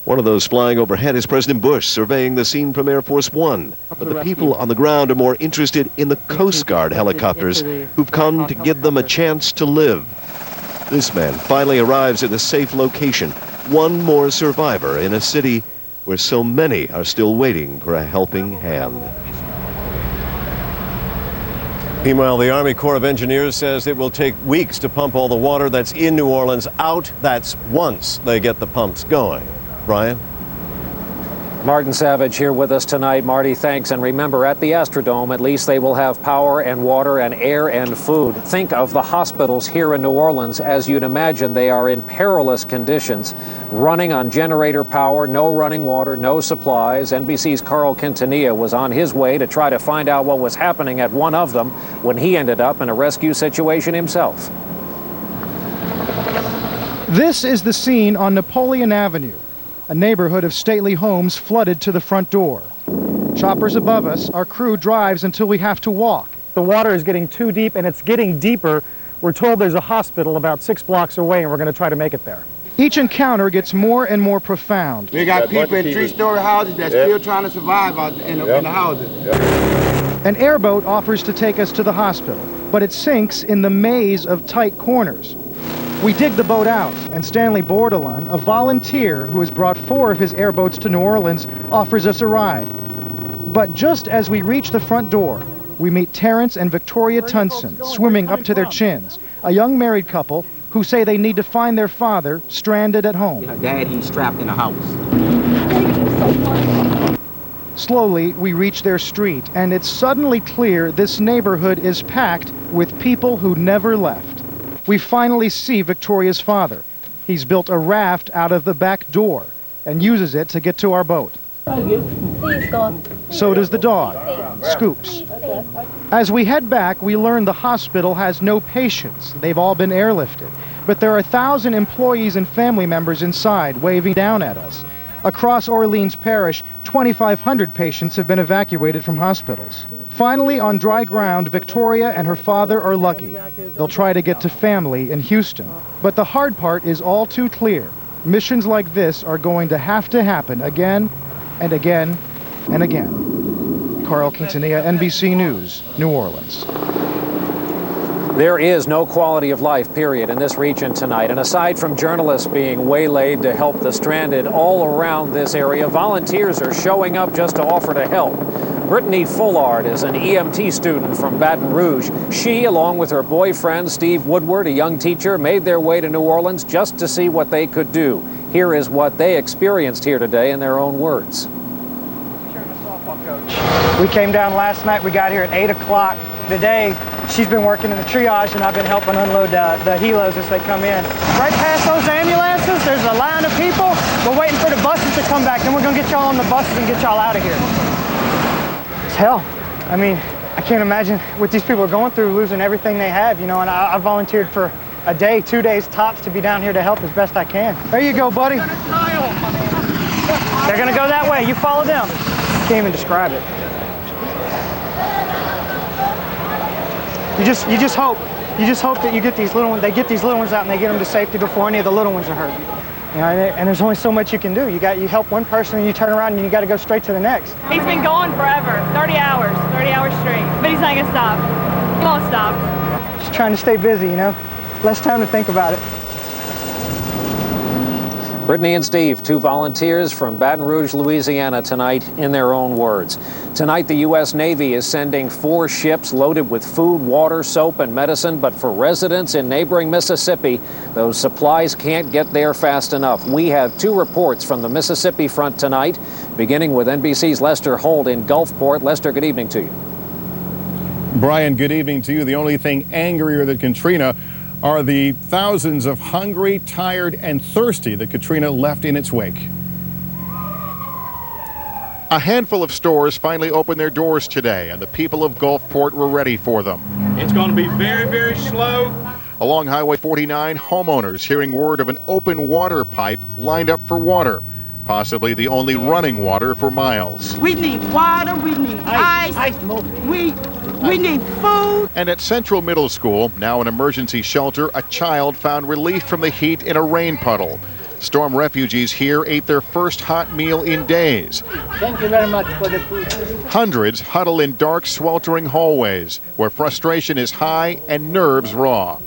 One of those flying overhead is President Bush surveying the scene from Air Force One. But the people on the ground are more interested in the Coast Guard helicopters who've come to give them a chance to live. This man finally arrives at a safe location, one more survivor in a city where so many are still waiting for a helping hand. Meanwhile, the Army Corps of Engineers says it will take weeks to pump all the water that's in New Orleans out. That's once they get the pumps going. Brian? Martin Savage here with us tonight. Marty, thanks. And remember, at the Astrodome, at least they will have power and water and air and food. Think of the hospitals here in New Orleans. As you'd imagine, they are in perilous conditions, running on generator power, no running water, no supplies. NBC's Carl Quintanilla was on his way to try to find out what was happening at one of them when he ended up in a rescue situation himself. This is the scene on Napoleon Avenue. A neighborhood of stately homes flooded to the front door. Choppers above us, our crew drives until we have to walk. The water is getting too deep, and it's getting deeper. We're told there's a hospital about 6 blocks away, and we're going to try to make it there. Each encounter gets more and more profound. We got people in 3-story houses that's still trying to survive out in the houses. An airboat offers to take us to the hospital, but it sinks in the maze of tight corners. We dig the boat out, and Stanley Bordelon, a volunteer who has brought 4 of his airboats to New Orleans, offers us a ride. But just as we reach the front door, we meet Terrence and Victoria Tunson, swimming up to their chins, a young married couple who say they need to find their father stranded at home. Dad, he's trapped in a house. Slowly, we reach their street, and it's suddenly clear this neighborhood is packed with people who never left. We finally see Victoria's father. He's built a raft out of the back door and uses it to get to our boat. So does the dog, Scoops. As we head back, we learn the hospital has no patients. They've all been airlifted. But there are 1,000 employees and family members inside waving down at us. Across Orleans Parish, 2,500 patients have been evacuated from hospitals. Finally, on dry ground, Victoria and her father are lucky. They'll try to get to family in Houston. But the hard part is all too clear. Missions like this are going to have to happen again and again and again. Carl Quintanilla, NBC News, New Orleans. There is no quality of life, period, in this region tonight. And aside from journalists being waylaid to help the stranded all around this area, volunteers are showing up just to offer to help. Brittany Fullard is an EMT student from Baton Rouge. She, along with her boyfriend, Steve Woodward, a young teacher, made their way to New Orleans just to see what they could do. Here is what they experienced here today in their own words. We came down last night. We got here at 8 o'clock. Today, she's been working in the triage, and I've been helping unload the helos as they come in. Right past those ambulances, there's a line of people. We're waiting for the buses to come back. Then we're going to get y'all on the buses and get y'all out of here. It's hell. I mean, I can't imagine what these people are going through, losing everything they have, you know, and I volunteered for a day, 2 days tops to be down here to help as best I can. There you go, buddy. They're going to go that way. You follow them. Can't even describe it. You just hope that you get these little ones. They get these little ones out and they get them to safety before any of the little ones are hurt. You know, and there's only so much you can do. You help one person and you turn around and you got to go straight to the next. He's been going forever, 30 hours straight. But he's not gonna stop. He won't stop. Just trying to stay busy, you know. Less time to think about it. Brittany and Steve, two volunteers from Baton Rouge, Louisiana tonight in their own words. Tonight, the U.S. Navy is sending 4 ships loaded with food, water, soap, and medicine. But for residents in neighboring Mississippi, those supplies can't get there fast enough. We have 2 reports from the Mississippi front tonight, beginning with NBC's Lester Holt in Gulfport. Lester, good evening to you. Brian, good evening to you. The only thing angrier than Katrina are the thousands of hungry, tired, and thirsty that Katrina left in its wake. A handful of stores finally opened their doors today, and the people of Gulfport were ready for them. It's going to be very, very slow. Along Highway 49, homeowners hearing word of an open water pipe lined up for water, possibly the only running water for miles. We need water, we need ice, we need food. And at Central Middle School, now an emergency shelter, a child found relief from the heat in a rain puddle. Storm refugees here ate their first hot meal in days. Thank you very much for the food. Hundreds huddle in dark, sweltering hallways where frustration is high and nerves raw.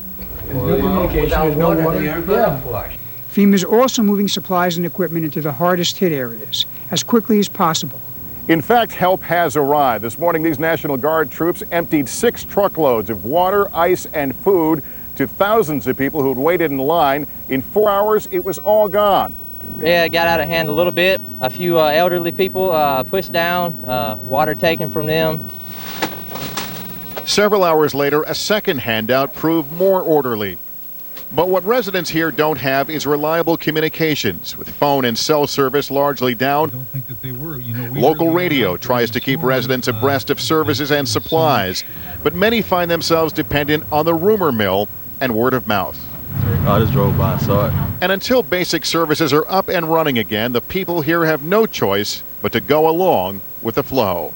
FEMA's also moving supplies and equipment into the hardest hit areas as quickly as possible. In fact, help has arrived. This morning, these National Guard troops emptied 6 truckloads of water, ice, and food to thousands of people who had waited in line. In 4 hours, it was all gone. Yeah, it got out of hand a little bit. A few elderly people pushed down, water taken from them. Several hours later, a second handout proved more orderly. But what residents here don't have is reliable communications. With phone and cell service largely down, local radio tries to keep residents abreast of services and supplies. But many find themselves dependent on the rumor mill and word of mouth. I just drove by and saw it. And until basic services are up and running again, the people here have no choice but to go along with the flow.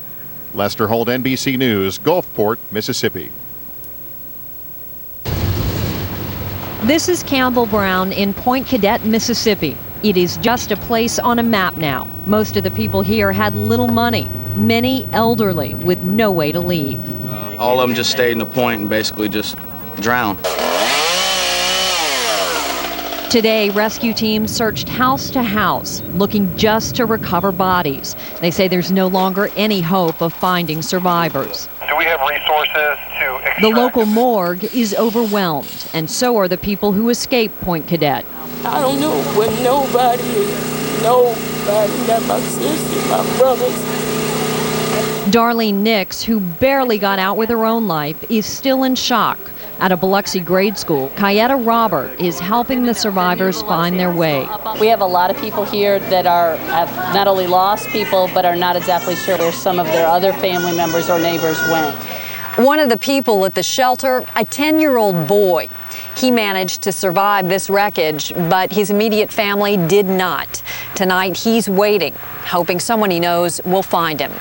Lester Holt, NBC News, Gulfport, Mississippi. This is Campbell Brown in Point Cadet, Mississippi. It is just a place on a map now. Most of the people here had little money, many elderly with no way to leave. All of them just stayed in the point and basically just drowned. Today, rescue teams searched house to house, looking just to recover bodies. They say there's no longer any hope of finding survivors. Do we have resources to extract? The local morgue is overwhelmed, and so are the people who escaped Point Cadet. I don't know where nobody is. Nobody, not my sister, my brothers. Darlene Nix, who barely got out with her own life, is still in shock. At a Biloxi grade school, Kayetta Robert is helping the survivors find their way. We have a lot of people here that have not only lost people, but are not exactly sure where some of their other family members or neighbors went. One of the people at the shelter, a 10-year-old boy. He managed to survive this wreckage, but his immediate family did not. Tonight, he's waiting, hoping someone he knows will find him.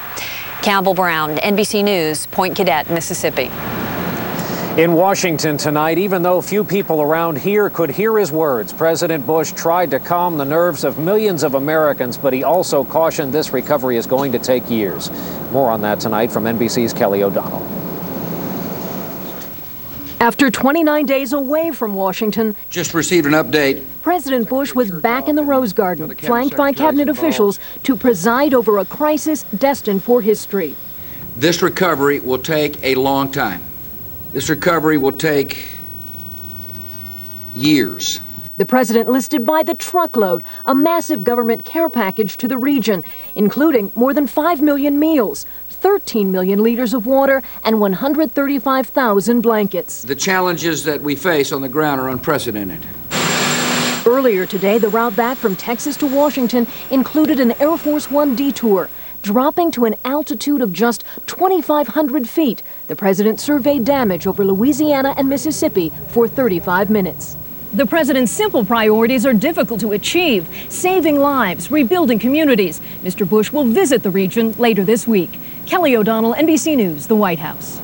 Campbell Brown, NBC News, Point Cadet, Mississippi. In Washington tonight, even though few people around here could hear his words, President Bush tried to calm the nerves of millions of Americans, but he also cautioned this recovery is going to take years. More on that tonight from NBC's Kelly O'Donnell. After 29 days away from Washington, just received an update. President Bush was back in the Rose Garden, flanked by cabinet officials to preside over a crisis destined for history. This recovery will take a long time. This recovery will take years. The president listed by the truckload a massive government care package to the region, including more than 5 million meals, 13 million liters of water, and 135,000 blankets. The challenges that we face on the ground are unprecedented. Earlier today, the route back from Texas to Washington included an Air Force One detour. Dropping to an altitude of just 2,500 feet, the president surveyed damage over Louisiana and Mississippi for 35 minutes. The president's simple priorities are difficult to achieve: saving lives, rebuilding communities. Mr. Bush will visit the region later this week. Kelly O'Donnell, NBC News, the White House.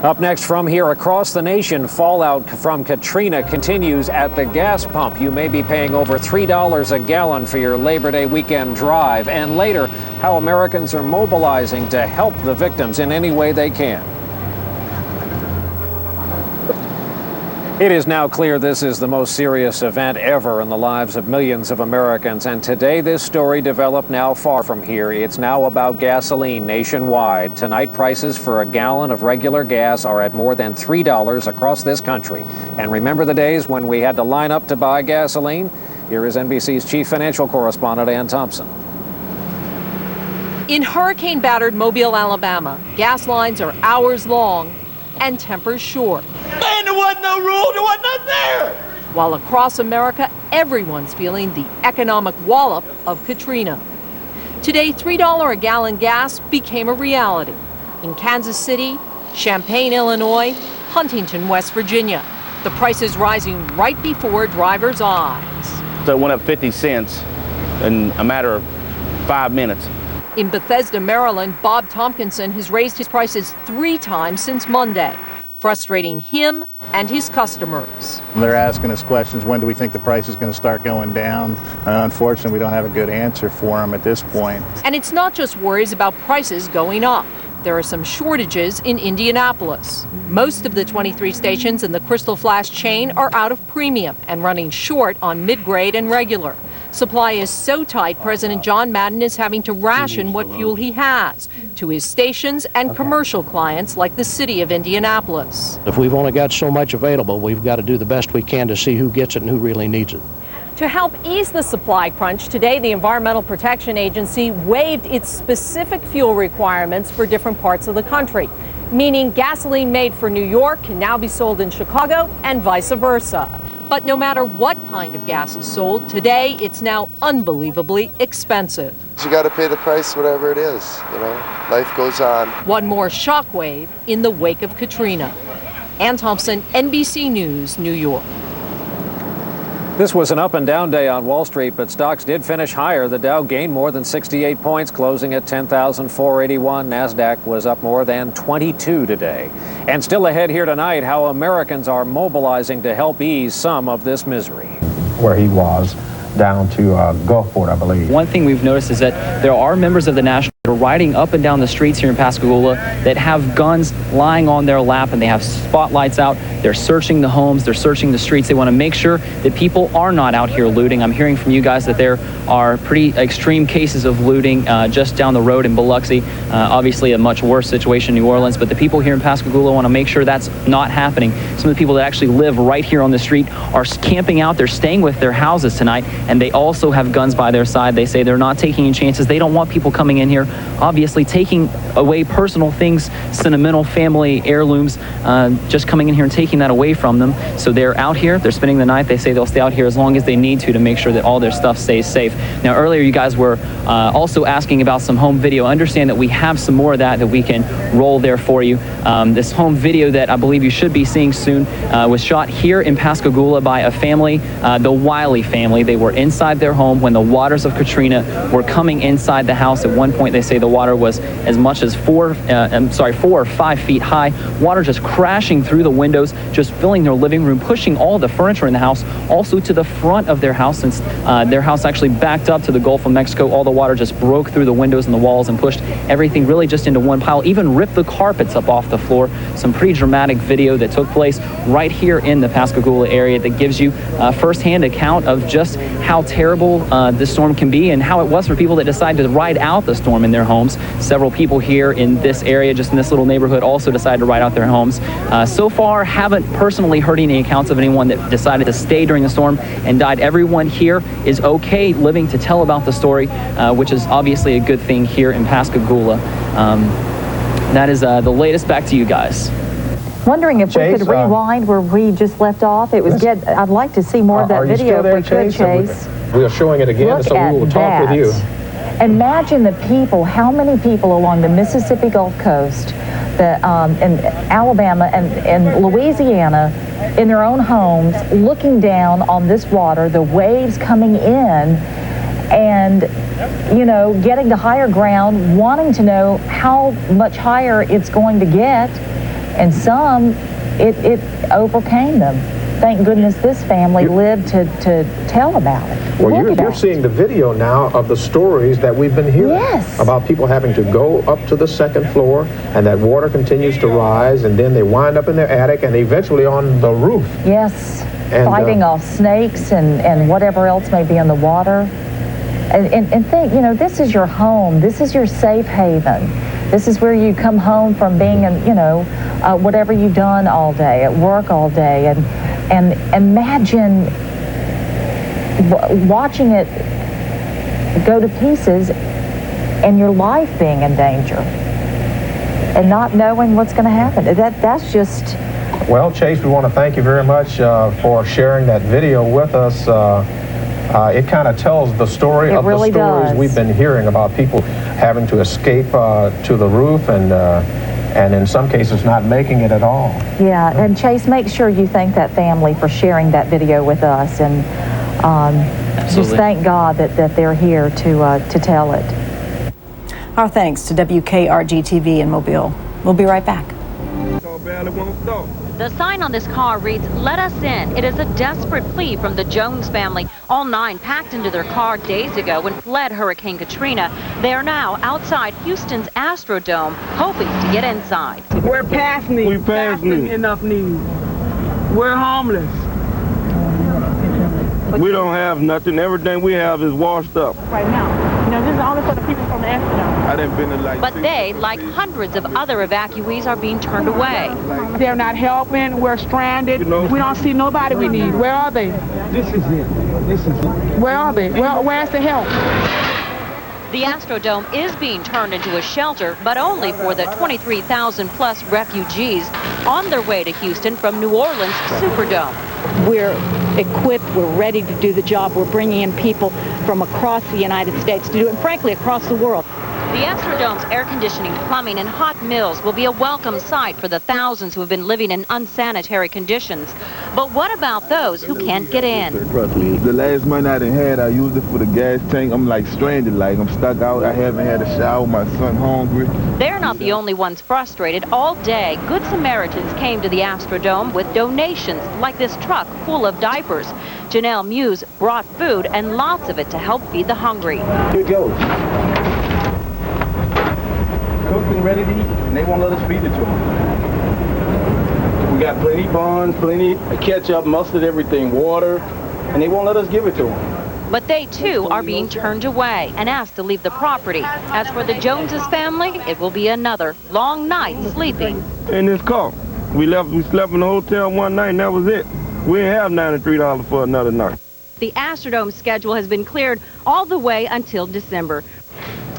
Up next from here across the nation, fallout from Katrina continues at the gas pump. You may be paying over $3 a gallon for your Labor Day weekend drive. And later, how Americans are mobilizing to help the victims in any way they can. It is now clear this is the most serious event ever in the lives of millions of Americans. And today, this story developed now far from here. It's now about gasoline nationwide. Tonight, prices for a gallon of regular gas are at more than $3 across this country. And remember the days when we had to line up to buy gasoline? Here is NBC's chief financial correspondent, Ann Thompson. In hurricane-battered Mobile, Alabama, gas lines are hours long and tempers short. Man, there wasn't no rule, there wasn't nothing there. While across America, everyone's feeling the economic wallop of Katrina. Today, $3 a gallon gas became a reality in Kansas City, Champaign, Illinois, Huntington, West Virginia. The prices rising right before drivers' eyes. So it went up 50 cents in a matter of 5 minutes. In Bethesda, Maryland, Bob Tompkinson has raised his prices 3 times since Monday, frustrating him and his customers. They're asking us questions, when do we think the price is going to start going down? Unfortunately, we don't have a good answer for them at this point. And it's not just worries about prices going up. There are some shortages in Indianapolis. Most of the 23 stations in the Crystal Flash chain are out of premium and running short on mid-grade and regular. Supply is so tight, President John Madden is having to ration what fuel he has to his stations and commercial clients like the city of Indianapolis. If we've only got so much available, we've got to do the best we can to see who gets it and who really needs it. To help ease the supply crunch, today the Environmental Protection Agency waived its specific fuel requirements for different parts of the country, meaning gasoline made for New York can now be sold in Chicago and vice versa. But no matter what kind of gas is sold, today it's now unbelievably expensive. You got to pay the price, whatever it is, you know, life goes on. One more shockwave in the wake of Katrina. Ann Thompson, NBC News, New York. This was an up and down day on Wall Street, but stocks did finish higher. The Dow gained more than 68 points, closing at 10,481. NASDAQ was up more than 22 today. And still ahead here tonight, how Americans are mobilizing to help ease some of this misery. Where he was, down to Gulfport, I believe. One thing we've noticed is that there are members of the National Guard riding up and down the streets here in Pascagoula that have guns lying on their lap, and they have spotlights out. They're searching the homes, they're searching the streets. They want to make sure that people are not out here looting. I'm hearing from you guys that there are pretty extreme cases of looting just down the road in Biloxi. Obviously a much worse situation in New Orleans, but the people here in Pascagoula want to make sure that's not happening. Some of the people that actually live right here on the street are camping out. They're staying with their houses tonight, and they also have guns by their side. They say they're not taking any chances. They don't want people coming in here obviously taking away personal things, sentimental family heirlooms, just coming in here and taking that away from them. So they're out here, they're spending the night. They say they'll stay out here as long as they need to make sure that all their stuff stays safe. Now, earlier you guys were also asking about some home video. Understand that we have some more of that we can roll there for you. This home video that I believe you should be seeing soon was shot here in Pascagoula by a family, the Wiley family. They were inside their home when the waters of Katrina were coming inside the house. At one point, they say the water was as much as 4 or 5 feet high. Water just crashing through the windows, just filling their living room, pushing all the furniture in the house, also to the front of their house. Since their house actually backed up to the Gulf of Mexico, all the water just broke through the windows and the walls and pushed everything really just into one pile, even ripped the carpets up off the floor. Some pretty dramatic video that took place right here in the Pascagoula area that gives you a first-hand account of just how terrible this storm can be and how it was for people that decided to ride out the storm in their homes. Several people here in this area, just in this little neighborhood, also decided to ride out their homes. So far, haven't personally heard any accounts of anyone that decided to stay during the storm and died. Everyone here is okay living to tell about the story, which is obviously a good thing here in Pascagoula. That is the latest. Back to you guys. Wondering if we could rewind where we just left off. It was good. I'd like to see more of that video if we could, Chase. We are showing it again, so we will talk with you. Imagine the people, how many people along the Mississippi Gulf Coast, in Alabama and Louisiana, in their own homes, looking down on this water, the waves coming in, and, you know, getting to higher ground, wanting to know how much higher it's going to get, and some, it overcame them. Thank goodness this family lived to tell about it. Well, you're seeing the video now of the stories that we've been hearing about people having to go up to the second floor, and that water continues to rise, and then they wind up in their attic and eventually on the roof. Yes, and, fighting off snakes and whatever else may be in the water. And think, you know, this is your home. This is your safe haven. This is where you come home from being, you know, whatever you've done all day, at work all day. And imagine watching it go to pieces and your life being in danger and not knowing what's going to happen. That's just... Well, Chase, we want to thank you very much for sharing that video with us. It kind of tells the story of the stories we've been hearing about people having to escape to the roof and in some cases not making it at all. Yeah, and Chase, make sure you thank that family for sharing that video with us, and just thank God that they're here to tell it. Our thanks to WKRG-TV in Mobile. We'll be right back. The sign on this car reads, "Let us in." It is a desperate plea from the Jones family. All 9 packed into their car days ago and fled Hurricane Katrina. They are now outside Houston's Astrodome, hoping to get inside. We're past need. We're past enough need. We're homeless. We don't have nothing. Everything we have is washed up. Right now. You know, this is only for the people from the Astrodome. I didn't been in like... But they, like hundreds of other evacuees, are being turned away. They're not helping. We're stranded. You know, we don't see nobody we need. Where are they? This is it. This is it. Where are they? Where's the help? The Astrodome is being turned into a shelter, but only for the 23,000 plus refugees on their way to Houston from New Orleans' Superdome. We're equipped, we're ready to do the job. We're bringing in people from across the United States to do it, and frankly, across the world. The Astrodome's air conditioning, plumbing, and hot mills will be a welcome sight for the thousands who have been living in unsanitary conditions. But what about those who can't get in? Trust me, the last money I done had, I used it for the gas tank. I'm like stranded, like I'm stuck out. I haven't had a shower, my son hungry. They're not the only ones frustrated. All day, Good Samaritans came to the Astrodome with donations, like this truck full of diapers. Janelle Muse brought food and lots of it to help feed the hungry. Here it goes. Cooked and ready to eat, and they won't let us feed it to them. We got plenty buns, plenty ketchup, mustard, everything, water, and they won't let us give it to them. But they, too, are being turned away and asked to leave the property. As for the Joneses family, it will be another long night sleeping. In this car. We slept in the hotel one night, and that was it. We didn't have $93 for another night. The Astrodome schedule has been cleared all the way until December.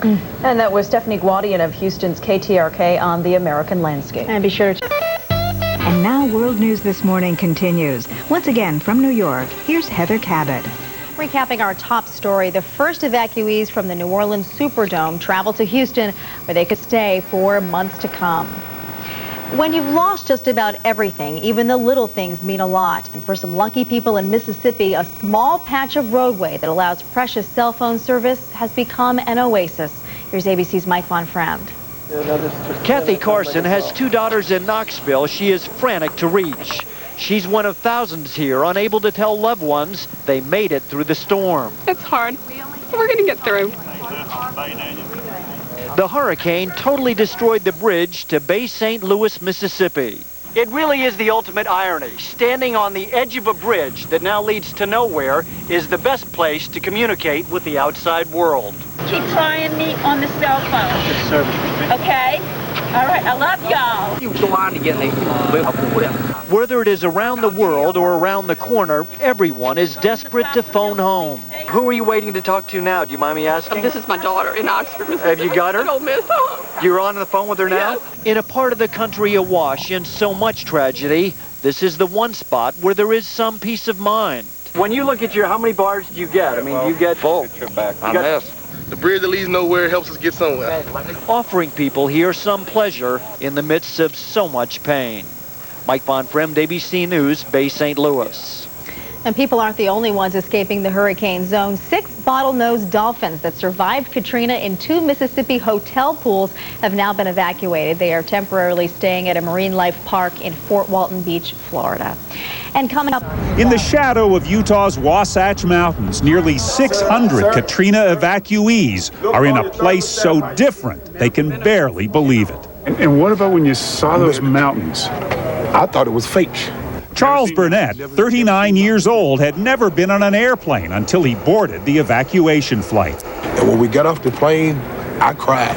And that was Stephanie Guadian of Houston's KTRK on the American Landscape. And be sure to... And now World News This Morning continues. Once again from New York, here's Heather Cabot. Recapping our top story, the first evacuees from the New Orleans Superdome traveled to Houston, where they could stay for months to come. When you've lost just about everything, even the little things mean a lot. And for some lucky people in Mississippi, a small patch of roadway that allows precious cell phone service has become an oasis. Here's ABC's Mike Von Fremd. Kathy Carson has 2 daughters in Knoxville she is frantic to reach. She's one of thousands here unable to tell loved ones they made it through the storm. It's hard. We're going to get through. The hurricane totally destroyed the bridge to Bay St. Louis, Mississippi. It really is the ultimate irony. Standing on the edge of a bridge that now leads to nowhere is the best place to communicate with the outside world. Keep trying me on the cell phone. Okay? All right, I love y'all. Whether it is around the world or around the corner, everyone is desperate to phone home. Who are you waiting to talk to now? Do you mind me asking? This is my daughter in Oxford, Mississippi. Have you got her? Ole Miss. You're on the phone with her now? Yes. In a part of the country awash in so much tragedy, this is the one spot where there is some peace of mind. When you look at how many bars do you get? I mean, do you get... 4. The bridge that leads nowhere helps us get somewhere. Offering people here some pleasure in the midst of so much pain. Mike Von Fremd, ABC News, Bay St. Louis. And people aren't the only ones escaping the hurricane zone. 6 bottlenose dolphins that survived Katrina in 2 Mississippi hotel pools have now been evacuated. They are temporarily staying at a marine life park in Fort Walton Beach, Florida. And coming up... In the shadow of Utah's Wasatch Mountains, nearly 600 Katrina evacuees are in a place so different they can barely believe it. And what about when you saw those mountains? I thought it was fake. Charles Burnett, 39 years old, had never been on an airplane until he boarded the evacuation flight. And when we got off the plane, I cried.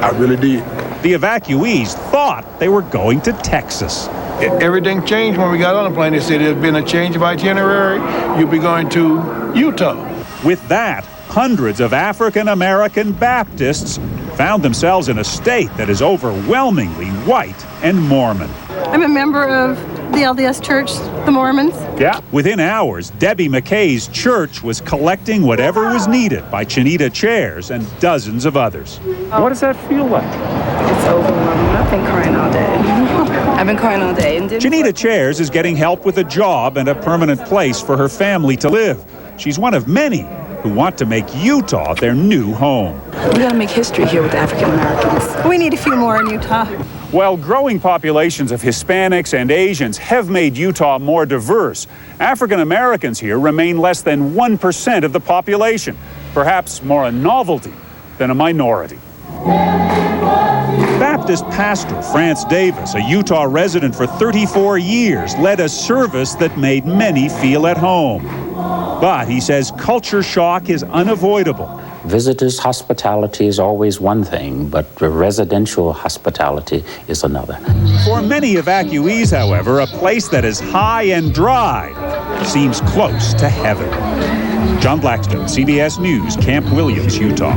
I really did. The evacuees thought they were going to Texas. Everything changed when we got on the plane. They said there's been a change of itinerary. You'll be going to Utah. With that, hundreds of African-American Baptists found themselves in a state that is overwhelmingly white and Mormon. I'm a member of the LDS Church, the Mormons. Yeah. Within hours, Debbie McKay's church was collecting whatever was needed by Chinita chairs and dozens of others. What does that feel like? It's overwhelming. I've been crying all day. I've been crying all day. Chinita Chairs is getting help with a job and a permanent place for her family to live. She's one of many who want to make Utah their new home. We gotta make history here with the African Americans. We need a few more in Utah. While growing populations of Hispanics and Asians have made Utah more diverse, African Americans here remain less than 1% of the population, perhaps more a novelty than a minority. Baptist pastor France Davis, a Utah resident for 34 years, led a service that made many feel at home. But he says culture shock is unavoidable. Visitors' hospitality is always one thing, but residential hospitality is another. For many evacuees, however, a place that is high and dry seems close to heaven. John Blackstone, CBS News, Camp Williams, Utah.